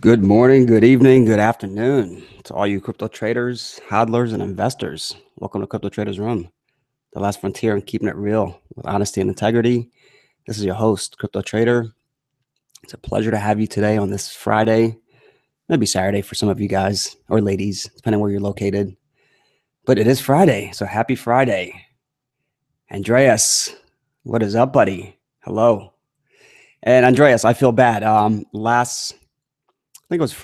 Good morning, good evening, good afternoon to all you crypto traders, hodlers, and investors. Welcome to Crypto Traders Room, the last frontier in keeping it real with honesty and integrity. This is your host, Crypto Trader. It's a pleasure to have you today on this Friday, maybe Saturday for some of you guys or ladies, depending where you're located. But it is Friday, so happy Friday. Andreas, what is up, buddy? Hello. And Andreas, I feel bad. I think it was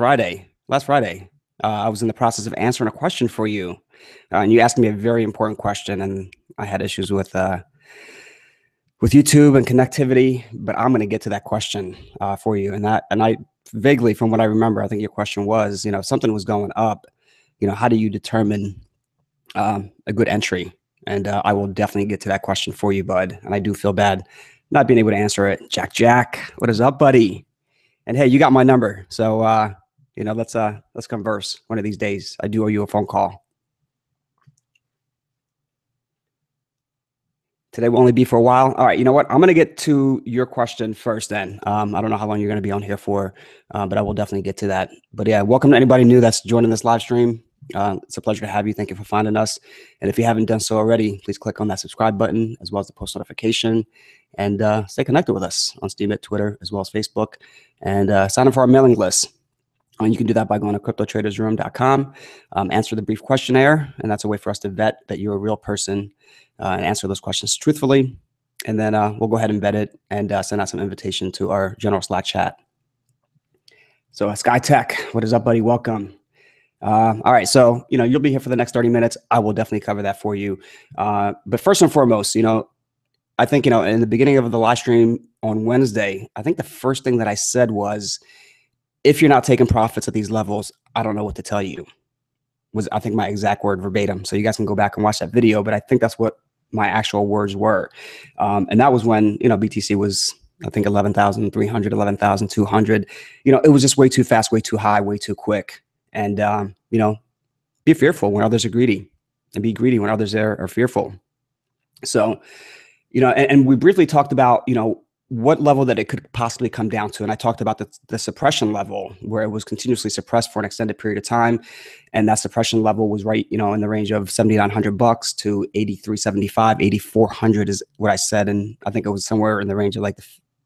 last Friday. I was in the process of answering a question for you, and you asked me a very important question, and I had issues with YouTube and connectivity. But I'm going to get to that question for you, and I vaguely, from what I remember, I think your question was, if something was going up, how do you determine a good entry? And I will definitely get to that question for you, bud. And I do feel bad not being able to answer it. Jack, what is up, buddy? And hey, you got my number, so let's converse one of these days. I do owe you a phone call. Today will only be for a while. All right, you know what? I'm going to get to your question first then. I don't know how long you're going to be on here for, but I will definitely get to that. But yeah, welcome to anybody new that's joining this live stream. It's a pleasure to have you. Thank you for finding us. And if you haven't done so already, please click on that subscribe button as well as the post notification and stay connected with us on Steemit, Twitter, as well as Facebook, and sign up for our mailing list. You can do that by going to cryptotradersroom.com, answer the brief questionnaire, and that's a way for us to vet that you're a real person and answer those questions truthfully. And then we'll go ahead and vet it and send out some invitation to our general Slack chat. So SkyTech, what is up, buddy? Welcome. All right, so you'll be here for the next 30 minutes. I will definitely cover that for you. But first and foremost, I think in the beginning of the live stream on Wednesday, I think the first thing that I said was, if you're not taking profits at these levels, I don't know what to tell you. Was I think my exact word verbatim. So you guys can go back and watch that video, but I think that's what my actual words were. And that was when BTC was, I think, 11,300, 11,200. It was just way too fast, way too high, way too quick. And, be fearful when others are greedy and be greedy when others are fearful. So, and we briefly talked about, what level that it could possibly come down to. And I talked about the suppression level where it was continuously suppressed for an extended period of time. And that suppression level was right, in the range of $7,900 to 8,375, 8,400 is what I said. And I think it was somewhere in the range of like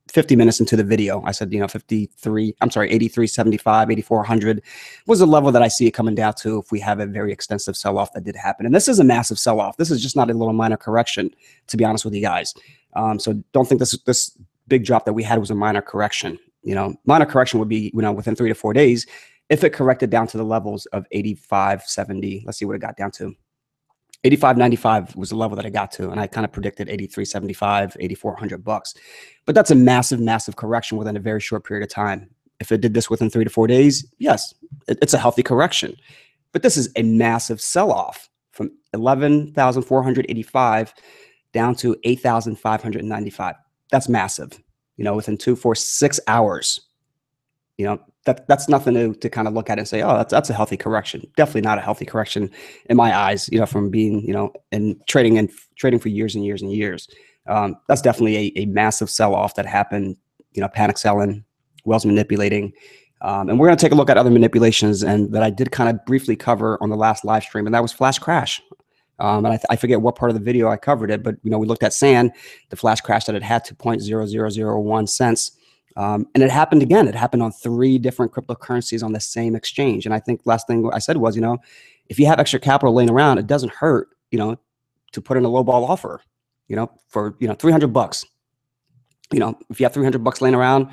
50 minutes into the video. I said, 8,375, 8,400 was the level that I see it coming down to if we have a very extensive sell-off that did happen. And this is a massive sell-off. This is just not a little minor correction, to be honest with you guys. So don't think this big drop that we had was a minor correction. Minor correction would be, within 3 to 4 days, if it corrected down to the levels of 85.70. Let's see what it got down to. 85.95 was the level that I got to, and I kind of predicted 83.75, 8,400 bucks. But that's a massive, massive correction within a very short period of time. If it did this within 3 to 4 days, yes, it's a healthy correction. But this is a massive sell-off from 11,485 down to 8,595. That's massive. Within 2, 4, 6 hours. That's nothing to kind of look at and say, oh, that's a healthy correction. Definitely not a healthy correction in my eyes, from being, and trading for years and years and years. That's definitely a massive sell-off that happened, panic selling, Wells manipulating. And we're going to take a look at other manipulations and that I did kind of briefly cover on the last live stream, and that was flash crash. And I forget what part of the video I covered it, but we looked at SAN, the flash crash that it had to 0.0001 cents. And it happened again. It happened on 3 different cryptocurrencies on the same exchange. And I think last thing I said was, if you have extra capital laying around, it doesn't hurt, to put in a low ball offer, for, $300. If you have $300 laying around,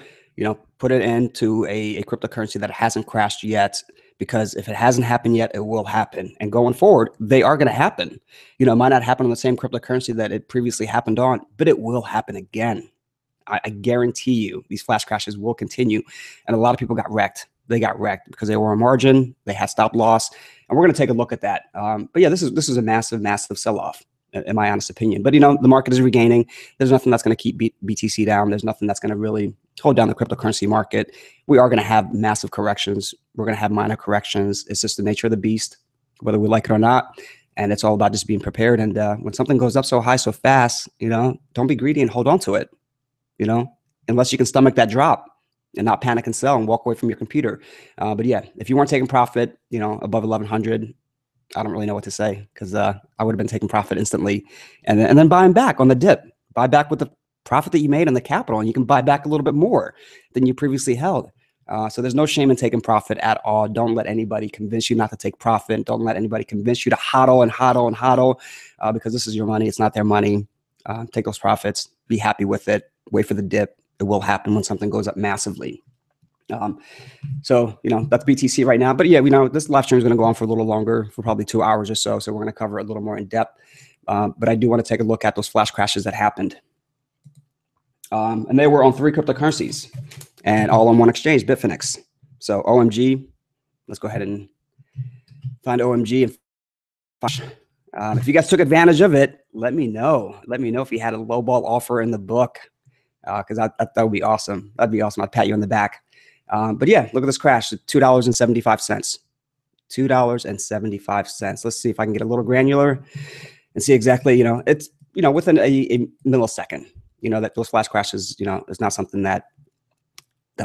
put it into a cryptocurrency that hasn't crashed yet, because if it hasn't happened yet, it will happen. And going forward, they are going to happen. It might not happen on the same cryptocurrency that it previously happened on, but it will happen again. I guarantee you these flash crashes will continue. And a lot of people got wrecked. They got wrecked because they were on margin. They had stop loss. And we're going to take a look at that. But yeah, this is a massive, massive sell-off, in my honest opinion. But, the market is regaining. There's nothing that's going to keep BTC down. There's nothing that's going to really hold down the cryptocurrency market. We are going to have massive corrections. We're going to have minor corrections. It's just the nature of the beast, whether we like it or not. And it's all about just being prepared. And when something goes up so high, so fast, don't be greedy and hold on to it. Unless you can stomach that drop. and not panic and sell and walk away from your computer. But yeah, if you weren't taking profit, above 1100, I don't really know what to say, because I would have been taking profit instantly, and then buying back on the dip. Buy back with the profit that you made on the capital, and you can buy back a little bit more than you previously held. So there's no shame in taking profit at all. Don't let anybody convince you not to take profit. Don't let anybody convince you to hodl and hodl and hodl, because this is your money. It's not their money. Take those profits. Be happy with it. Wait for the dip. It will happen when something goes up massively. So, that's BTC right now. But yeah, this live stream is going to go on for a little longer, for probably 2 hours or so. So we're going to cover it a little more in depth. But I do want to take a look at those flash crashes that happened. And they were on 3 cryptocurrencies and all on one exchange, Bitfinex. So OMG, let's go ahead and find OMG. And if you guys took advantage of it, let me know. Let me know if you had a lowball offer in the book, because that would be awesome. That'd be awesome. I'd pat you on the back. But yeah, look at this crash, $2.75. $2.75. Let's see if I can get a little granular and see exactly, it's, within a millisecond, that those flash crashes, is not something that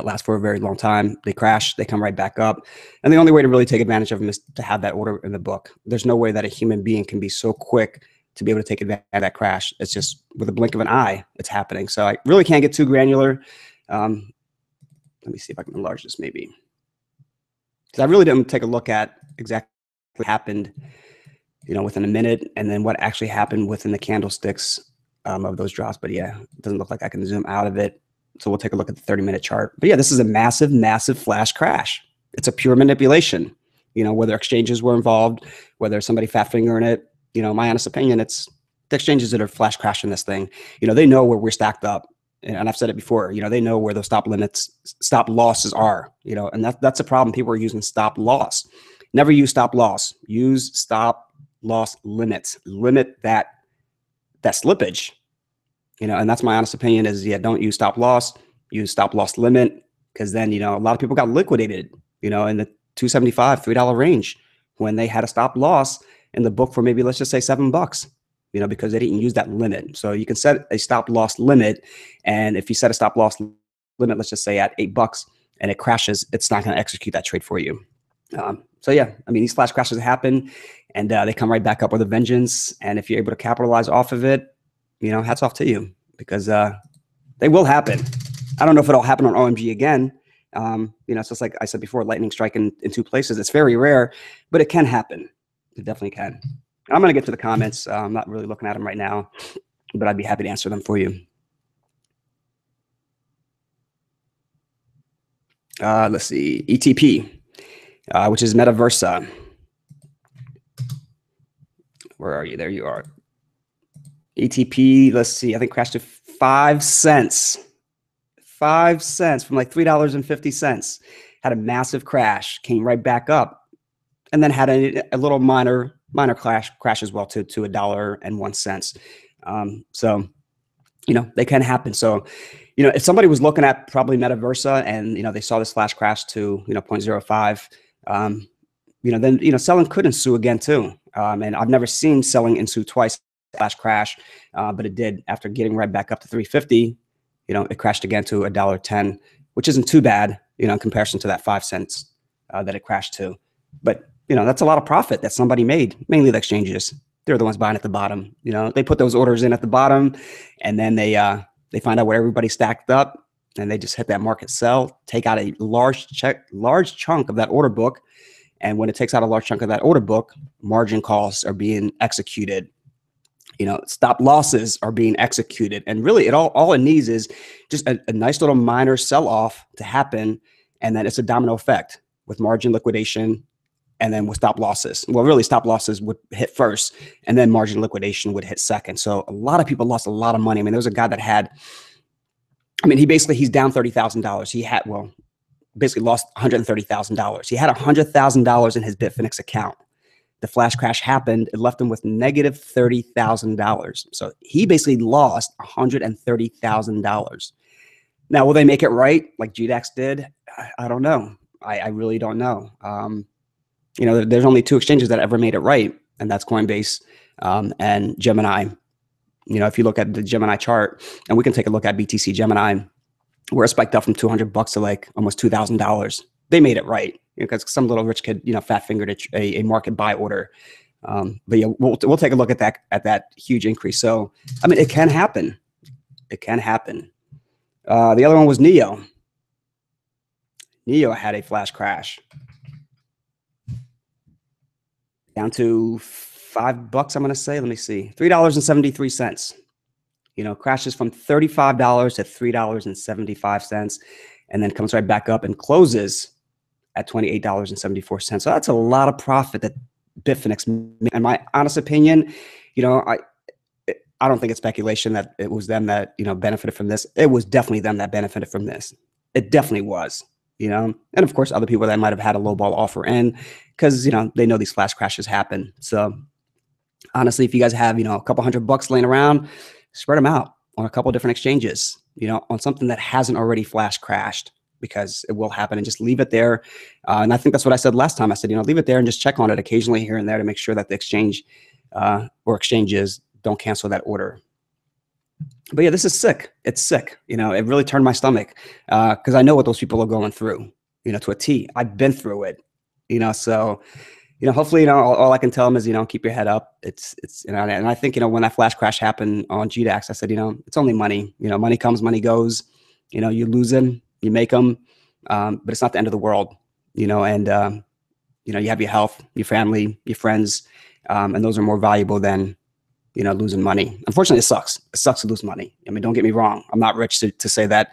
lasts for a very long time. They crash, they come right back up. And the only way to really take advantage of them is to have that order in the book. There's no way that a human being can be so quick to be able to take advantage of that crash. It's just with a blink of an eye, it's happening. So I really can't get too granular. Let me see if I can enlarge this maybe, because I really didn't take a look at exactly what happened, within a minute, and then what actually happened within the candlesticks of those drops. But yeah, it doesn't look like I can zoom out of it. So we'll take a look at the 30-minute chart. But yeah, this is a massive, massive flash crash. It's a pure manipulation. Whether exchanges were involved, whether somebody fat fingering it, my honest opinion, it's the exchanges that are flash crashing this thing. They know where we're stacked up. And I've said it before, they know where those stop losses are, and that's a problem. People are using stop loss. Never use stop loss. Use stop loss limits. Limit that slippage, and that's my honest opinion is, yeah, don't use stop loss, use stop loss limit, because then, a lot of people got liquidated, in the $2.75, $3 range when they had a stop loss in the book for maybe, let's just say $7. Because they didn't use that limit. So you can set a stop loss limit. And if you set a stop loss limit, let's just say at $8 and it crashes, it's not going to execute that trade for you. So yeah, these flash crashes happen and they come right back up with a vengeance. And if you're able to capitalize off of it, hats off to you, because they will happen. I don't know if it'll happen on OMG again. It's just like I said before, lightning strike in 2 places. It's very rare, but it can happen. It definitely can. I'm going to get to the comments. I'm not really looking at them right now, but I'd be happy to answer them for you. Let's see. ETP, which is Metaversa. Where are you? There you are. ETP, let's see. I think crashed to 5 cents. 5 cents from like $3.50. Had a massive crash, came right back up, and then had a little minor crash as well to $1.01. So, they can happen. So, if somebody was looking at probably Metaversa and, they saw this flash crash to, 0.05, then, selling could ensue again too. And I've never seen selling ensue twice, flash crash, but it did after getting right back up to 350, it crashed again to $1.10, which isn't too bad, in comparison to that 5 cents that it crashed to. But that's a lot of profit that somebody made, mainly the exchanges. They're the ones buying at the bottom. They put those orders in at the bottom, and then they find out where everybody stacked up, and they just hit that market sell, take out a large chunk of that order book. And when it takes out a large chunk of that order book, margin calls are being executed. Stop losses are being executed. And really, all it needs is just a nice little minor sell-off to happen, and then it's a domino effect with margin liquidation. And then with stop losses, well, really stop losses would hit first, and then margin liquidation would hit second. So a lot of people lost a lot of money. There was a guy that had, he's down $30,000. He had, basically lost $130,000. He had $100,000 in his Bitfinex account. The flash crash happened. It left him with negative $30,000. So he basically lost $130,000. Now, will they make it right like GDAX did? I don't know. I really don't know. There's only 2 exchanges that ever made it right, and that's Coinbase and Gemini. If you look at the Gemini chart, and we can take a look at BTC Gemini, where it spiked up from 200 bucks to like almost $2,000. They made it right because some little rich kid, fat fingered a market buy order. But yeah, we'll take a look at that huge increase. So, I mean, it can happen. It can happen. The other one was NIO. NIO had a flash crash down to $5. I'm going to say, let me see, $3.73. Crashes from $35 to $3.75, and then comes right back up and closes at $28.74. So that's a lot of profit that Bitfinex made. In my honest opinion, I don't think it's speculation that it was them that, benefited from this. It was definitely them that benefited from this. It definitely was, and of course, other people that might have had a low ball offer in because, they know these flash crashes happen. So honestly, if you guys have, a couple $100 laying around, spread them out on a couple of different exchanges, on something that hasn't already flash crashed, because it will happen, and just leave it there. And I think that's what I said last time. I said, leave it there and just check on it occasionally here and there to make sure that the exchange or exchanges don't cancel that order. But yeah, this is sick. It's sick. It really turned my stomach because I know what those people are going through, to a T. I've been through it, so, hopefully, all I can tell them is, keep your head up. It's and I think, when that flash crash happened on GDAX, I said, it's only money. Money comes, money goes. You lose them, you make them, but it's not the end of the world. And you have your health, your family, your friends, and those are more valuable than losing money. Unfortunately, it sucks. It sucks to lose money. I mean, don't get me wrong. I'm not rich to say that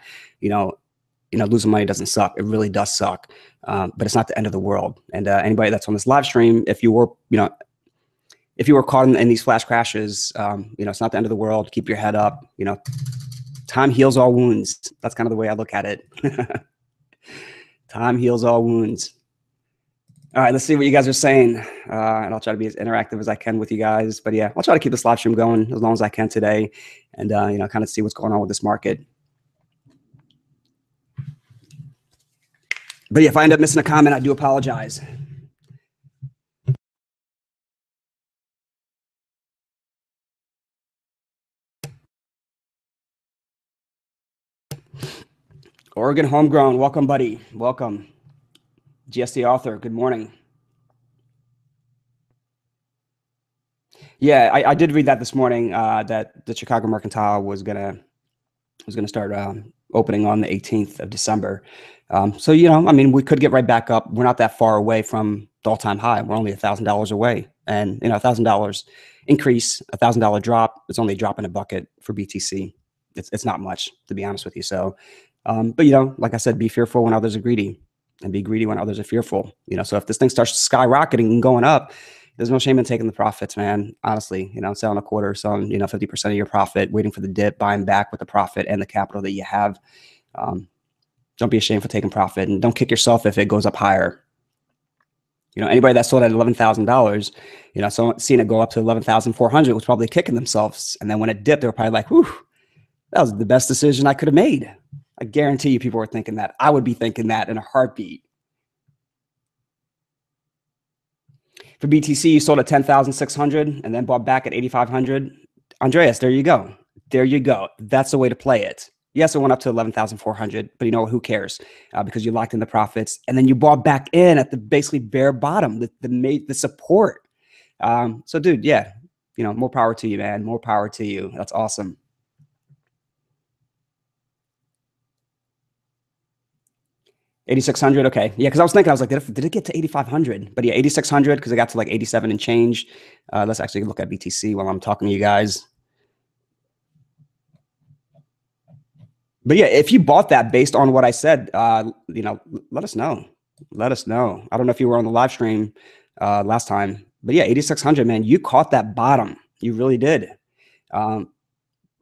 losing money doesn't suck. It really does suck. But it's not the end of the world. And anybody that's on this live stream, if you were caught in these flash crashes, it's not the end of the world. Keep your head up. Time heals all wounds. That's kind of the way I look at it. Time heals all wounds. All right, let's see what you guys are saying. And I'll try to be as interactive as I can with you guys. But yeah, I'll try to keep this live stream going as long as I can today, and kind of see what's going on with this market. But yeah, if I end up missing a comment, I do apologize. Oregon Homegrown, welcome, buddy. Welcome. GST Author, good morning. Yeah, I did read that this morning, that the Chicago Mercantile was gonna start opening on the 18th of December. So, I mean, we could get right back up. We're not that far away from the all-time high. We're only $1,000 away. And, $1,000 increase, $1,000 drop, it's only a drop in a bucket for BTC. It's not much, to be honest with you. So, but, like I said, be fearful when others are greedy, and be greedy when others are fearful. So if this thing starts skyrocketing and going up, there's no shame in taking the profits, man. Honestly, selling a quarter, selling, 50% of your profit, waiting for the dip, buying back with the profit and the capital that you have. Don't be ashamed for taking profit, and don't kick yourself if it goes up higher. Anybody that sold at $11,000, so seeing it go up to 11,400 was probably kicking themselves. And then when it dipped, they were probably like, whew, that was the best decision I could have made. I guarantee you people were thinking that. I would be thinking that in a heartbeat. For BTC, you sold at 10,600 and then bought back at 8,500. Andreas, there you go. There you go. That's the way to play it. Yes, it went up to 11,400, but who cares? Because you locked in the profits, and then you bought back in at the basically bare bottom, the support. So, dude, yeah, more power to you, man. More power to you. That's awesome. $8,600. Okay. Yeah. Cause I was like, did it get to 8,500? But yeah, 8,600 because it got to like 87 and change. Let's actually look at BTC while I'm talking to you guys. But yeah, if you bought that based on what I said, let us know. Let us know. I don't know if you were on the live stream last time, but yeah, 8,600, man, you caught that bottom. You really did. But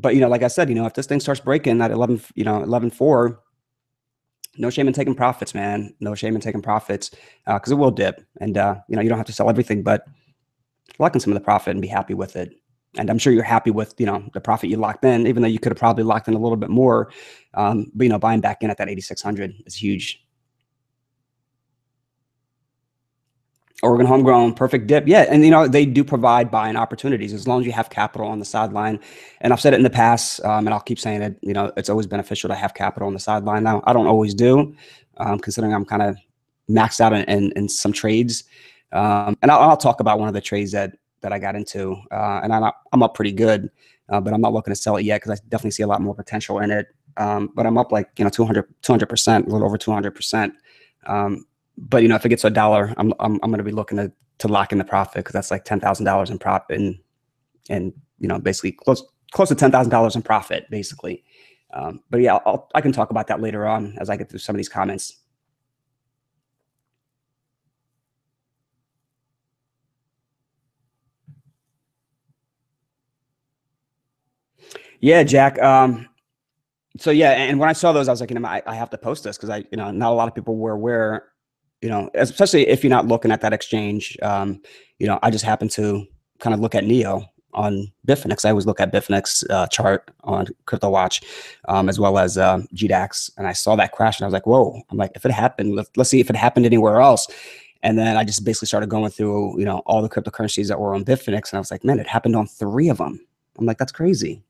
like I said, if this thing starts breaking at 11.4, no shame in taking profits, man. No shame in taking profits because it will dip, and you don't have to sell everything, but lock in some of the profit and be happy with it. And I'm sure you're happy with the profit you locked in, even though you could have probably locked in a little bit more. But buying back in at that 8,600 is huge. Oregon homegrown, perfect dip. Yeah. And, they do provide buying opportunities as long as you have capital on the sideline. And I've said it in the past, and I'll keep saying it, it's always beneficial to have capital on the sideline. Now, I don't always do, considering I'm kind of maxed out in some trades. And I'll talk about one of the trades that I got into, and I'm up pretty good, but I'm not looking to sell it yet because I definitely see a lot more potential in it. But I'm up like, 200%, a little over 200%. But if it gets to $1, I'm going to be looking to lock in the profit because that's like $10,000 in profit and basically close to $10,000 in profit basically. But yeah, I can talk about that later on as I get through some of these comments. Yeah, Jack. So yeah, and when I saw those, I was like, I have to post this because not a lot of people were aware, especially if you're not looking at that exchange. I just happened to kind of look at Neo on Bitfinex. I always look at Bitfinex chart on CryptoWatch, as well as GDAX, and I saw that crash, and I was like, whoa! I'm like, if it happened, let's see if it happened anywhere else. And then I just basically started going through, all the cryptocurrencies that were on Bitfinex, and I was like, man, it happened on 3 of them. I'm like, that's crazy.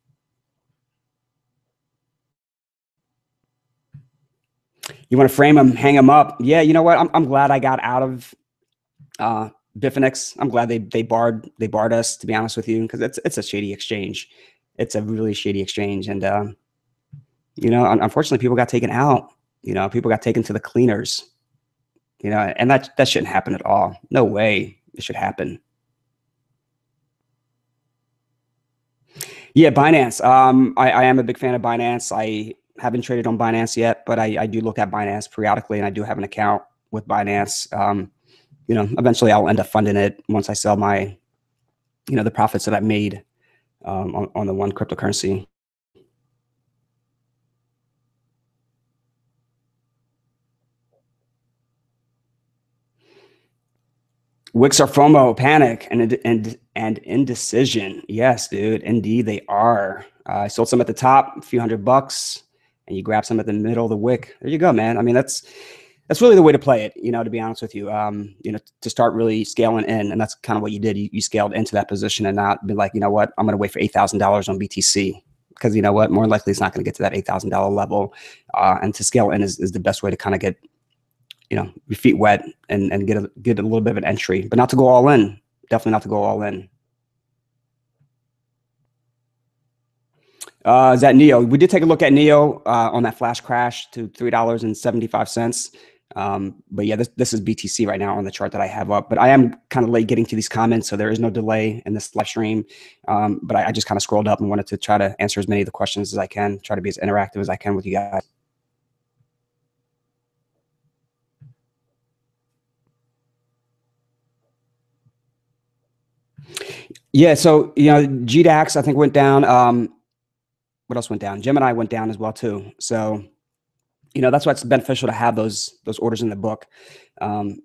You want to frame them, hang them up. Yeah, you know what? I'm glad I got out of Bitfinex. I'm glad they barred us, to be honest with you, because it's a shady exchange. It's a really shady exchange, and unfortunately, people got taken out. People got taken to the cleaners. And that shouldn't happen at all. No way it should happen. Yeah, Binance. I am a big fan of Binance. I haven't traded on Binance yet, but I do look at Binance periodically, and I do have an account with Binance. Eventually I'll end up funding it once I sell my, the profits that I've made on the one cryptocurrency. Wix are FOMO, panic, and indecision. Yes, dude. Indeed, they are. I sold some at the top, a few $100, and you grab some at the middle of the wick. There you go, man. I mean, that's really the way to play it. To be honest with you, to start really scaling in, and that's kind of what you did. You scaled into that position and not be like, you know what, I'm going to wait for $8,000 on BTC because you know what, more likely it's not going to get to that $8,000 level. And to scale in is the best way to kind of get your feet wet and get a little bit of an entry, but not to go all in. Definitely not to go all in. Is that Neo? We did take a look at Neo on that flash crash to $3.75. But yeah, this is BTC right now on the chart that I have up. But I am kind of late getting to these comments, so there is no delay in this live stream. But I just kind of scrolled up and wanted to try to answer as many of the questions as I can, try to be as interactive as I can with you guys. Yeah, so GDAX I think went down. What else went down? Gemini went down as well too. So that's why it's beneficial to have those orders in the book, and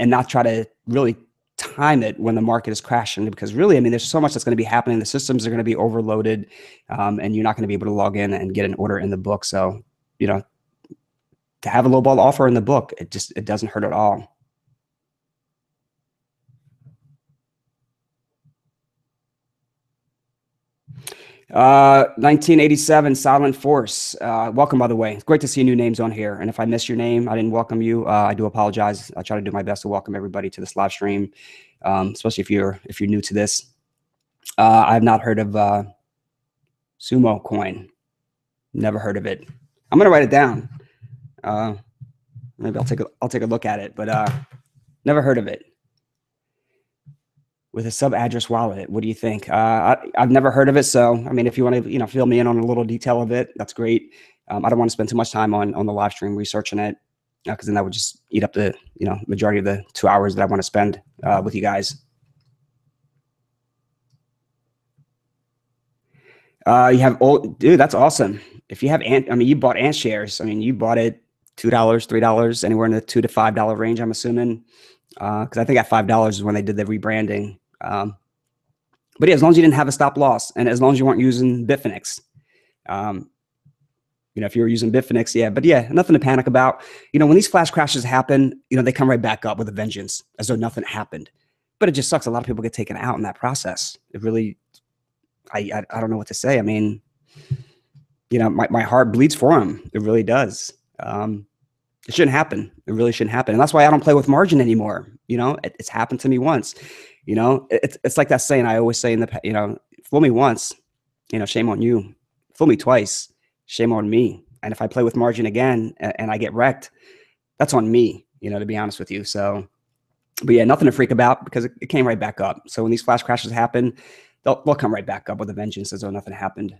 not try to really time it when the market is crashing, because really, I mean, there's so much that's going to be happening. The systems are going to be overloaded, and you're not going to be able to log in and get an order in the book. So to have a low ball offer in the book, it doesn't hurt at all. 1987 Silent Force. Welcome, by the way. It's great to see new names on here. And if I missed your name, I didn't welcome you. I do apologize. I try to do my best to welcome everybody to this live stream, especially if you're new to this. I have not heard of Sumo Coin. Never heard of it. I'm gonna write it down. Maybe I'll take a look at it, but never heard of it. With a sub address wallet, what do you think? I've never heard of it, so I mean, if you want to, fill me in on a little detail of it, that's great. I don't want to spend too much time on the live stream researching it, because then that would just eat up the majority of the 2 hours that I want to spend with you guys. You have dude, that's awesome. If you have you bought Ant shares. I mean, you bought it $2, $3, anywhere in the $2 to $5 range, I'm assuming, because I think at $5 is when they did the rebranding. But yeah, as long as you didn't have a stop loss, and as long as you weren't using Bitfinex, if you were using Bitfinex, yeah, but yeah, nothing to panic about. When these flash crashes happen, they come right back up with a vengeance as though nothing happened. But it just sucks. A lot of people get taken out in that process. It really, I don't know what to say. I mean, my heart bleeds for them. It really does. It shouldn't happen. It really shouldn't happen. And that's why I don't play with margin anymore. It's happened to me once. It's like that saying I always say in the, fool me once, shame on you. Fool me twice, shame on me. And if I play with margin again and I get wrecked, that's on me, to be honest with you. So, but yeah, nothing to freak about because it came right back up. So when these flash crashes happen, they'll come right back up with a vengeance as though nothing happened.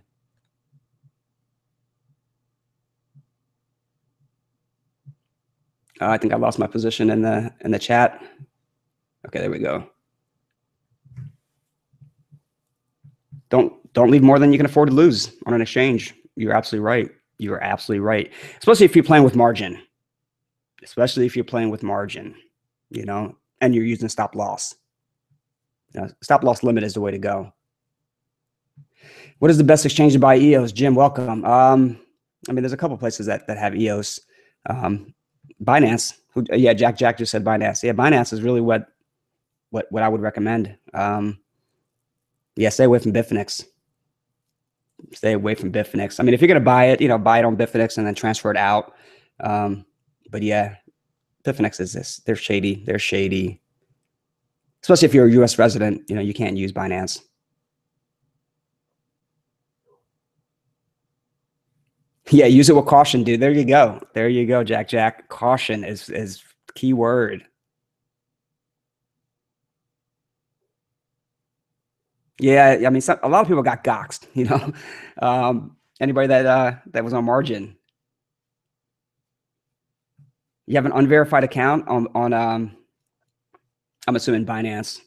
I think I lost my position in the chat. Okay, there we go. Don't leave more than you can afford to lose on an exchange. You're absolutely right. You are absolutely right. Especially if you're playing with margin. Especially if you're playing with margin, and you're using stop loss. Stop loss limit is the way to go. What is the best exchange to buy EOS? Jim, welcome. I mean, there's a couple places that have EOS. Binance. Yeah, Jack just said Binance. Yeah, Binance is really what I would recommend. Yeah, stay away from Bitfinex. Stay away from Bitfinex. I mean, if you're gonna buy it, buy it on Bitfinex and then transfer it out. But yeah, Bitfinex is this. They're shady. They're shady. Especially if you're a U.S. resident, you can't use Binance. Yeah, use it with caution, dude. There you go. There you go, Jack. Caution is key word. Yeah, I mean, a lot of people got doxxed, anybody that was on margin. You have an unverified account on I'm assuming Binance.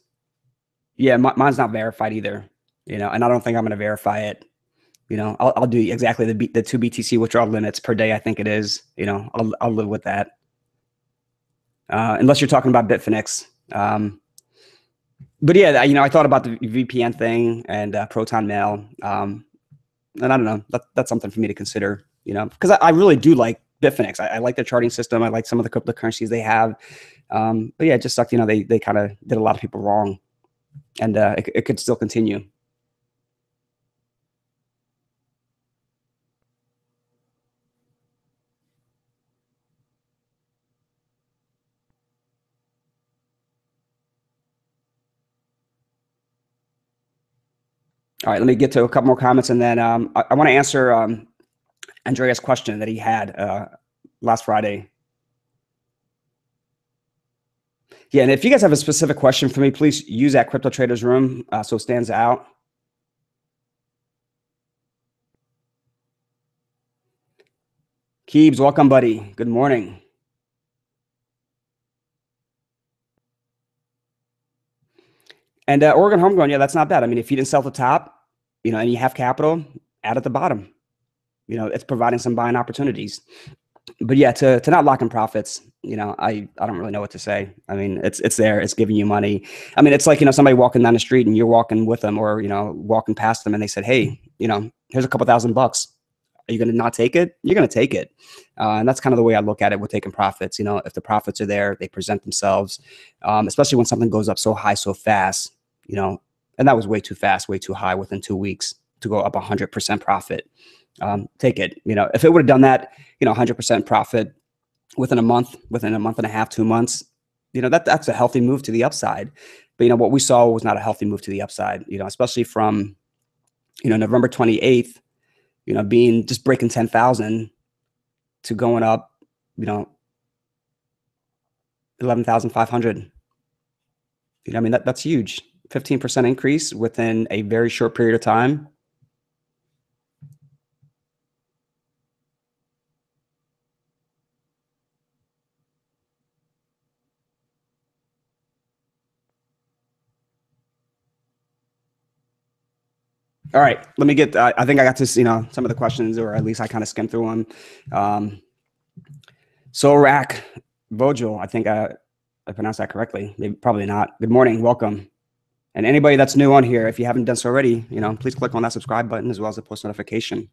Yeah, mine's not verified either, and I don't think I'm going to verify it. I'll do exactly the 2 BTC withdrawal limits per day. I think it is, I'll live with that. Unless you're talking about Bitfinex. But yeah, I thought about the VPN thing and Proton Mail. And I don't know, that's something for me to consider, because I really do like Bitfinex. I like their charting system. I like some of the cryptocurrencies they have. But yeah, it just sucked, they kind of did a lot of people wrong, and it could still continue. All right, let me get to a couple more comments, and then I want to answer Andreas' question that he had last Friday. Yeah, and if you guys have a specific question for me, please use that Crypto Traders Room so it stands out. Keebs, welcome, buddy. Good morning. And Oregon Homegrown, yeah, that's not bad. I mean, if you didn't sell at the top, and you have capital, add at the bottom. It's providing some buying opportunities. But yeah, to not lock in profits, I don't really know what to say. I mean, it's there. It's giving you money. I mean, it's like, somebody walking down the street and you're walking with them, or, walking past them and they said, hey, here's a couple $1,000. Are you going to not take it? You're going to take it. And that's kind of the way I look at it with taking profits. If the profits are there, they present themselves, especially when something goes up so high, so fast, and that was way too fast, way too high within 2 weeks to go up 100% profit. Take it. If it would have done that, 100% profit within a month and a half, 2 months, that's a healthy move to the upside. But what we saw was not a healthy move to the upside, especially from, November 28th, being just breaking 10,000 to going up, 11,500. I mean, that's huge. 15% increase within a very short period of time. All right, let me get, I think I got to, some of the questions, or at least I kind of skimmed through them. Sorak Vogel, I think I pronounced that correctly. Maybe, probably not. Good morning, welcome. And anybody that's new on here, if you haven't done so already, please click on that subscribe button as well as the post notification.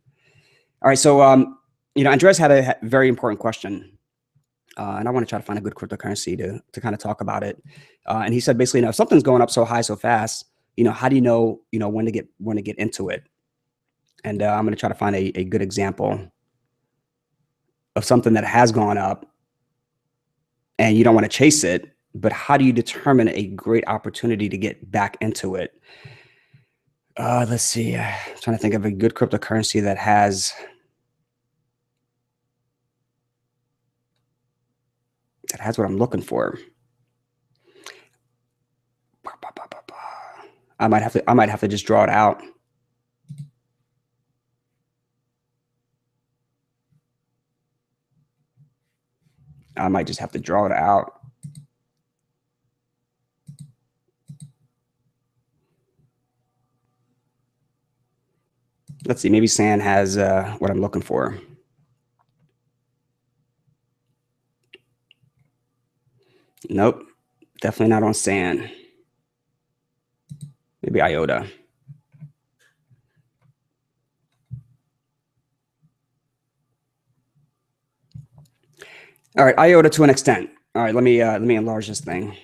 All right, so, Andreas had a very important question, and I want to try to find a good cryptocurrency to kind of talk about it. And he said basically, if something's going up so high so fast, how do you know, when to get into it? And I'm going to try to find a good example of something that has gone up, and you don't want to chase it, but how do you determine a great opportunity to get back into it? Let's see. I'm trying to think of a good cryptocurrency that has what I'm looking for. I might have to just draw it out. I might just have to draw it out. Let's see. Maybe Sand has what I'm looking for. Nope. Definitely not on Sand. Maybe IOTA. All right, IOTA to an extent. All right, let me enlarge this thing.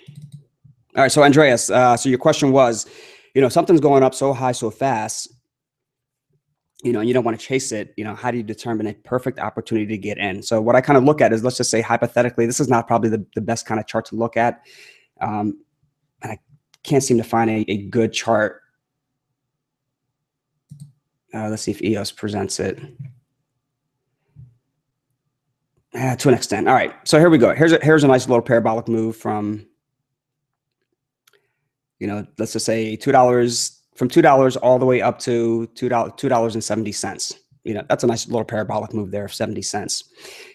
All right, so Andreas, so your question was, something's going up so high so fast, and you don't want to chase it. How do you determine a perfect opportunity to get in? So what I kind of look at is, let's just say hypothetically, this is not probably the best kind of chart to look at, and I can't seem to find a good chart. Let's see if EOS presents it. To an extent. All right, so here we go. Here's a nice little parabolic move from, let's just say $2, from $2 all the way up to $2.70. That's a nice little parabolic move there of 70 cents.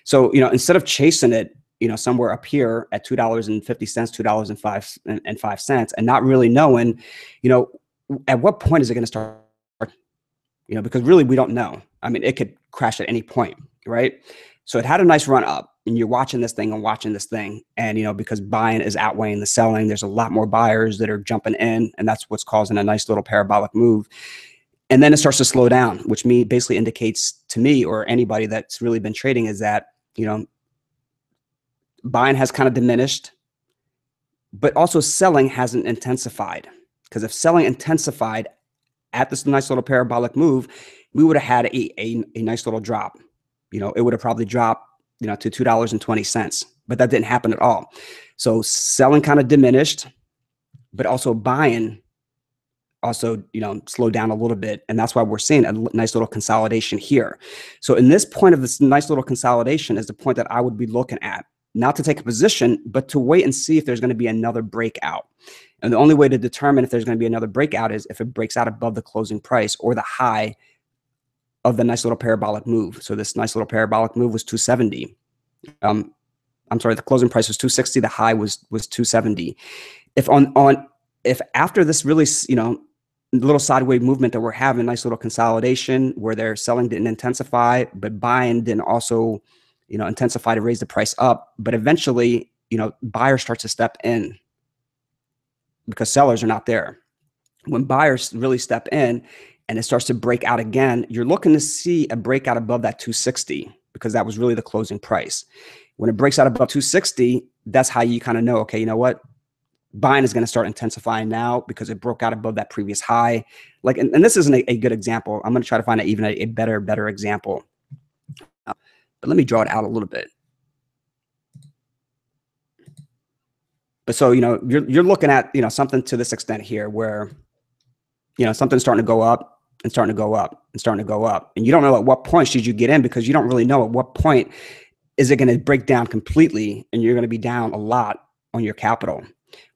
So, instead of chasing it, somewhere up here at $2.50, $2.05 and not really knowing, at what point is it going to start? Because really we don't know. I mean, it could crash at any point, right? So it had a nice run up, and you're watching this thing and because buying is outweighing the selling, there's a lot more buyers that are jumping in, and that's what's causing a nice little parabolic move. And then it starts to slow down, which basically indicates to me, or anybody that's really been trading, is that buying has kind of diminished, but also selling hasn't intensified. Because if selling intensified at this nice little parabolic move, we would have had a nice little drop. It would have probably dropped, to $2.20, but that didn't happen at all. So selling kind of diminished, but also buying also, slowed down a little bit. And that's why we're seeing a nice little consolidation here. So in this point of this nice little consolidation is the point that I would be looking at, not to take a position, but to wait and see if there's going to be another breakout. And the only way to determine if there's going to be another breakout is if it breaks out above the closing price or the high of the nice little parabolic move. So this nice little parabolic move was 270. I'm sorry, the closing price was 260. The high was 270. If after this really, little sideways movement that we're having, nice little consolidation where their selling didn't intensify, but buying didn't also, intensify to raise the price up. But eventually, buyers start to step in because sellers are not there. When buyers really step in and it starts to break out again, you're looking to see a breakout above that 260 because that was really the closing price. When it breaks out above 260, that's how you kind of know, okay, you know what? Buying is going to start intensifying now because it broke out above that previous high. And this isn't a good example. I'm going to try to find even a better example. But let me draw it out a little bit. But so, you're looking at, something to this extent here where, something's starting to go up and starting to go up and starting to go up. And you don't know at what point should you get in because you don't really know at what point is it going to break down completely and you're going to be down a lot on your capital.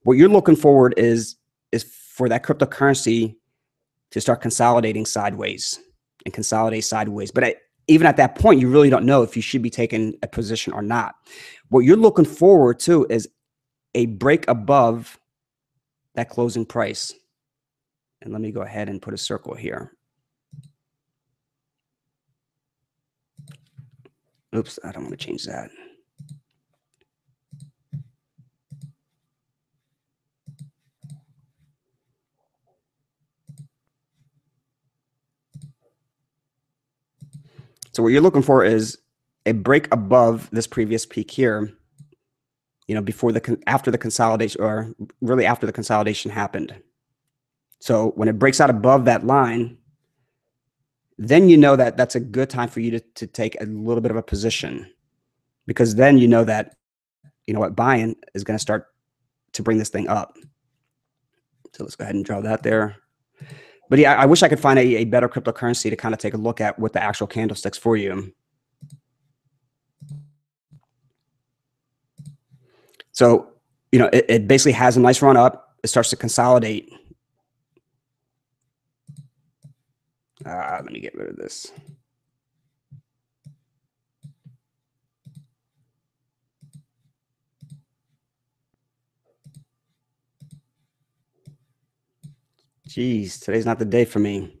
What you're looking forward is for that cryptocurrency to start consolidating sideways and consolidate sideways. But even at that point, you really don't know if you should be taking a position or not. What you're looking forward to is a break above that closing price. And let me go ahead and put a circle here. Oops, I don't want to change that. So what you're looking for is a break above this previous peak here, you know, after the consolidation, or really after the consolidation happened. So when it breaks out above that line, then you know that that's a good time for you to take a little bit of a position, because then you know that, you know what, buying is going to start to bring this thing up. So let's go ahead and draw that there. But yeah, I wish I could find a better cryptocurrency to kind of take a look at with the actual candlesticks for you. So, you know, it basically has a nice run up. It starts to consolidate. Let me get rid of this. Geez, today's not the day for me.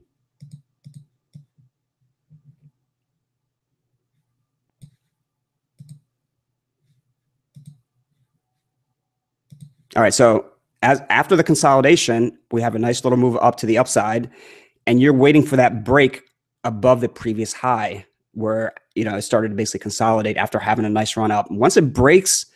All right, so after the consolidation, we have a nice little move up to the upside, and you're waiting for that break above the previous high, where, you know, it started to basically consolidate after having a nice run up. Once it breaks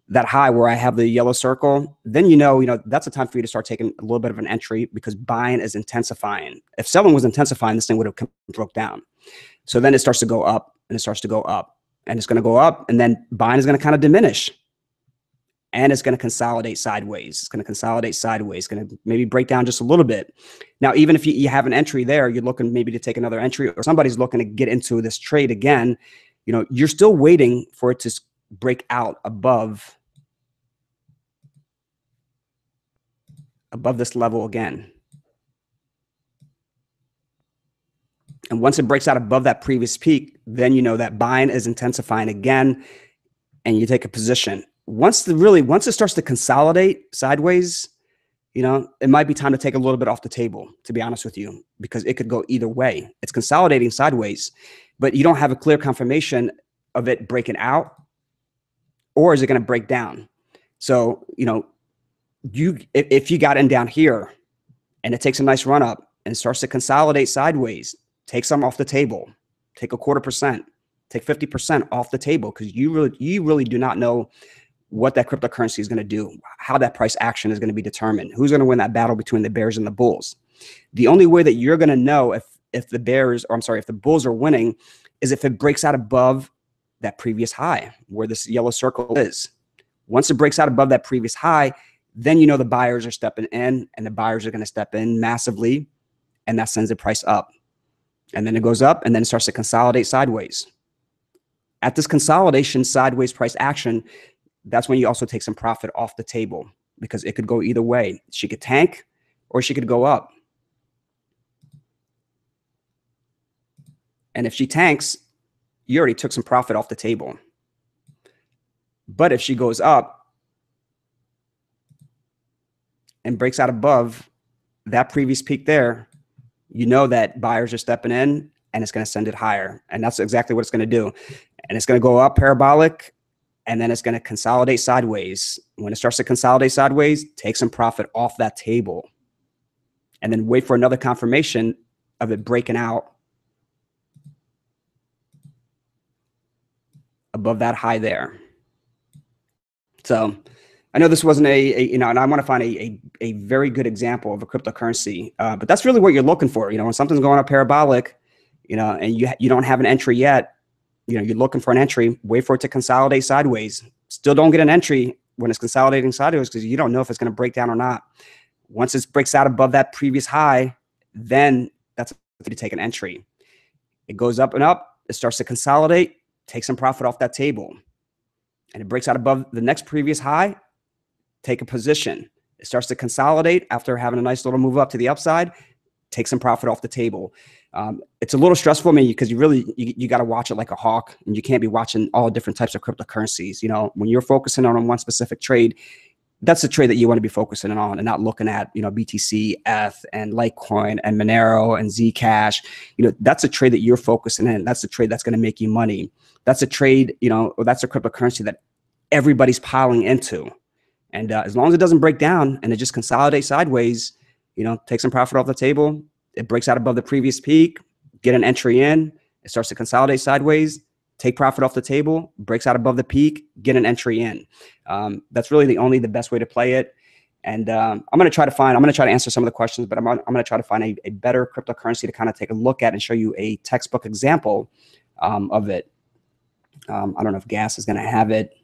that high where I have the yellow circle, then you know that's a time for you to start taking a little bit of an entry, because buying is intensifying. If selling was intensifying, this thing would have broke down. So then it starts to go up, and it starts to go up, and it's going to go up, and then buying is going to kind of diminish, and it's going to consolidate sideways. It's going to consolidate sideways. It's going to maybe break down just a little bit. Now, even if you have an entry there, you're looking maybe to take another entry, or somebody's looking to get into this trade again, you know, you're still waiting for it to break out above this level again. And once it breaks out above that previous peak, then you know that buying is intensifying again, and you take a position. Once it starts to consolidate sideways, you know, it might be time to take a little bit off the table, to be honest with you, because it could go either way. It's consolidating sideways, but you don't have a clear confirmation of it breaking out, or is it going to break down? So, you know, if you got in down here and it takes a nice run up and starts to consolidate sideways, take some off the table, take 0.25%, take 50% off the table, because you really do not know what that cryptocurrency is going to do, how that price action is going to be determined, who's going to win that battle between the bears and the bulls. The only way that you're going to know if the bulls are winning is if it breaks out above that previous high where this yellow circle is. Once it breaks out above that previous high, then you know the buyers are stepping in, and the buyers are going to step in massively, and that sends the price up. And then it goes up, and then it starts to consolidate sideways. At this consolidation sideways price action, that's when you also take some profit off the table, because it could go either way. She could tank, or she could go up. And if she tanks, you already took some profit off the table. But if she goes up and breaks out above that previous peak there, you know that buyers are stepping in, and it's going to send it higher. And that's exactly what it's going to do. And it's going to go up parabolic, and then it's going to consolidate sideways. When it starts to consolidate sideways, take some profit off that table, and then wait for another confirmation of it breaking out above that high there. So I know this wasn't and I want to find a very good example of a cryptocurrency, but that's really what you're looking for. You know, when something's going up parabolic, you know, and you don't have an entry yet, you know, you're looking for an entry, wait for it to consolidate sideways. Still don't get an entry when it's consolidating sideways, because you don't know if it's going to break down or not. Once it breaks out above that previous high, then that's to take an entry. It goes up and up, it starts to consolidate, take some profit off that table. And it breaks out above the next previous high, take a position. It starts to consolidate after having a nice little move up to the upside, take some profit off the table. It's a little stressful, because you got to watch it like a hawk, and you can't be watching all different types of cryptocurrencies. You know, when you're focusing on one specific trade, that's the trade that you want to be focusing on, and not looking at, you know, BTC, ETH, and Litecoin, and Monero, and Zcash. You know, that's a trade that you're focusing in. That's the trade that's going to make you money. That's a trade, you know, or that's a cryptocurrency that everybody's piling into. And as long as it doesn't break down and it just consolidates sideways, you know, take some profit off the table. It breaks out above the previous peak, get an entry in. It starts to consolidate sideways, take profit off the table, breaks out above the peak, get an entry in. That's really the best way to play it. And I'm going to try to answer some of the questions, but I'm going to try to find a better cryptocurrency to kind of take a look at and show you a textbook example of it. I don't know if gas is going to have it.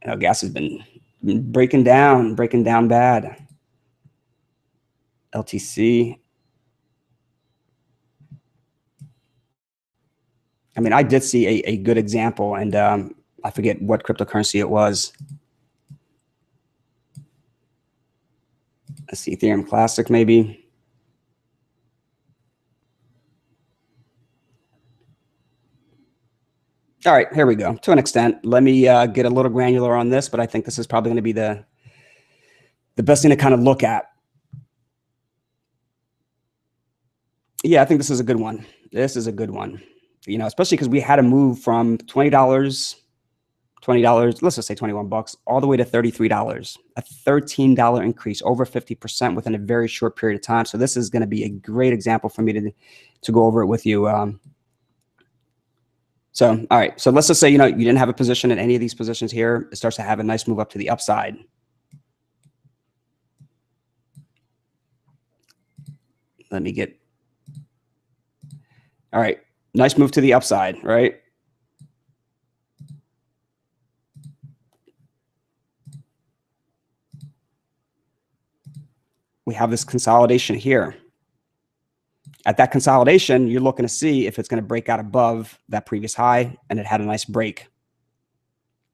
You know, gas has been breaking down bad. LTC. I mean, I did see a good example, and I forget what cryptocurrency it was. Let's see, Ethereum Classic, maybe. All right, here we go. To an extent, let me get a little granular on this, but I think this is probably going to be the best thing to kind of look at. Yeah, I think this is a good one. This is a good one. You know, especially because we had to move from $20, let's just say 21 bucks, all the way to $33, a $13 increase, over 50% within a very short period of time. So this is going to be a great example for me to go over it with you. So, all right. So let's just say, you know, you didn't have a position in any of these positions here. It starts to have a nice move up to the upside. Let me get, all right. Nice move to the upside, right? We have this consolidation here. At that consolidation, you're looking to see if it's going to break out above that previous high, and it had a nice break.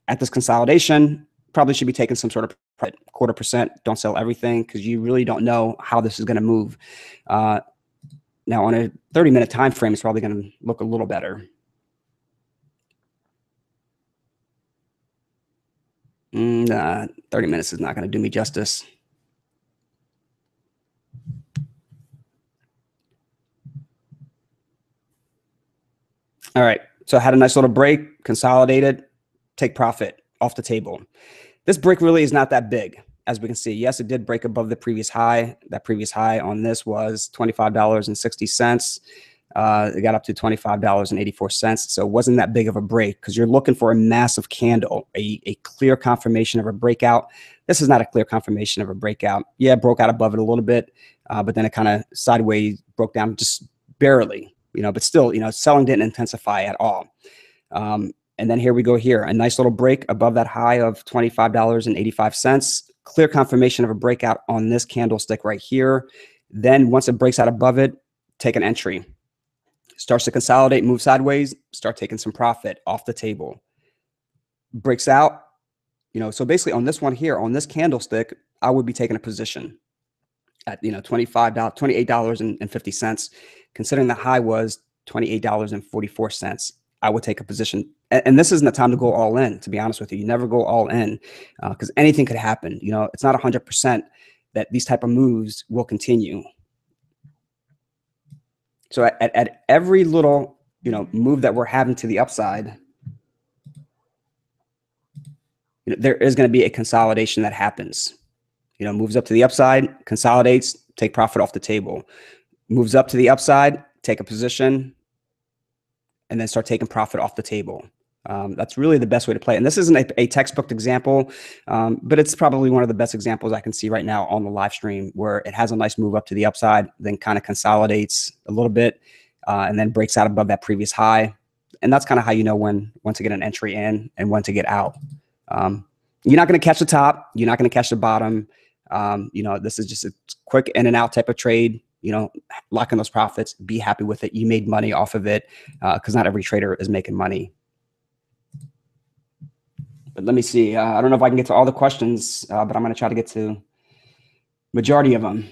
At this consolidation, probably should be taking some sort of 0.25%. Don't sell everything because you really don't know how this is going to move. Now, on a 30-minute time frame, it's probably going to look a little better. 30 minutes is not going to do me justice. All right, so I had a nice little break, consolidated, take profit off the table. This break really is not that big, as we can see. Yes, it did break above the previous high. That previous high on this was $25.60. It got up to $25.84. So it wasn't that big of a break because you're looking for a massive candle, a clear confirmation of a breakout. This is not a clear confirmation of a breakout. Yeah, it broke out above it a little bit, but then it kind of sideways broke down just barely, you know, but still, you know, selling didn't intensify at all. And then here we go here, a nice little break above that high of $25.85. Clear confirmation of a breakout on this candlestick right here. Then once it breaks out above it, take an entry. Starts to consolidate, move sideways, start taking some profit off the table. Breaks out, you know, so basically on this one here, on this candlestick, I would be taking a position at, you know, $28.50. Considering the high was $28.44, I would take a position. And this isn't the time to go all in, to be honest with you. You never go all in because anything could happen. You know, it's not 100% that these type of moves will continue. So at every little, you know, move that we're having to the upside, you know, there is going to be a consolidation that happens. You know, moves up to the upside, consolidates, take profit off the table. Moves up to the upside, take a position, and then start taking profit off the table. That's really the best way to play it. And this isn't a textbook example, but it's probably one of the best examples I can see right now on the live stream where it has a nice move up to the upside, then kind of consolidates a little bit, and then breaks out above that previous high. And that's kind of how you know when to get an entry in and when to get out. You're not going to catch the top. You're not going to catch the bottom. You know, this is just a quick in and out type of trade. You know, lock in those profits, be happy with it. You made money off of it because not every trader is making money. But let me see. I don't know if I can get to all the questions, but I'm going to try to get to majority of them.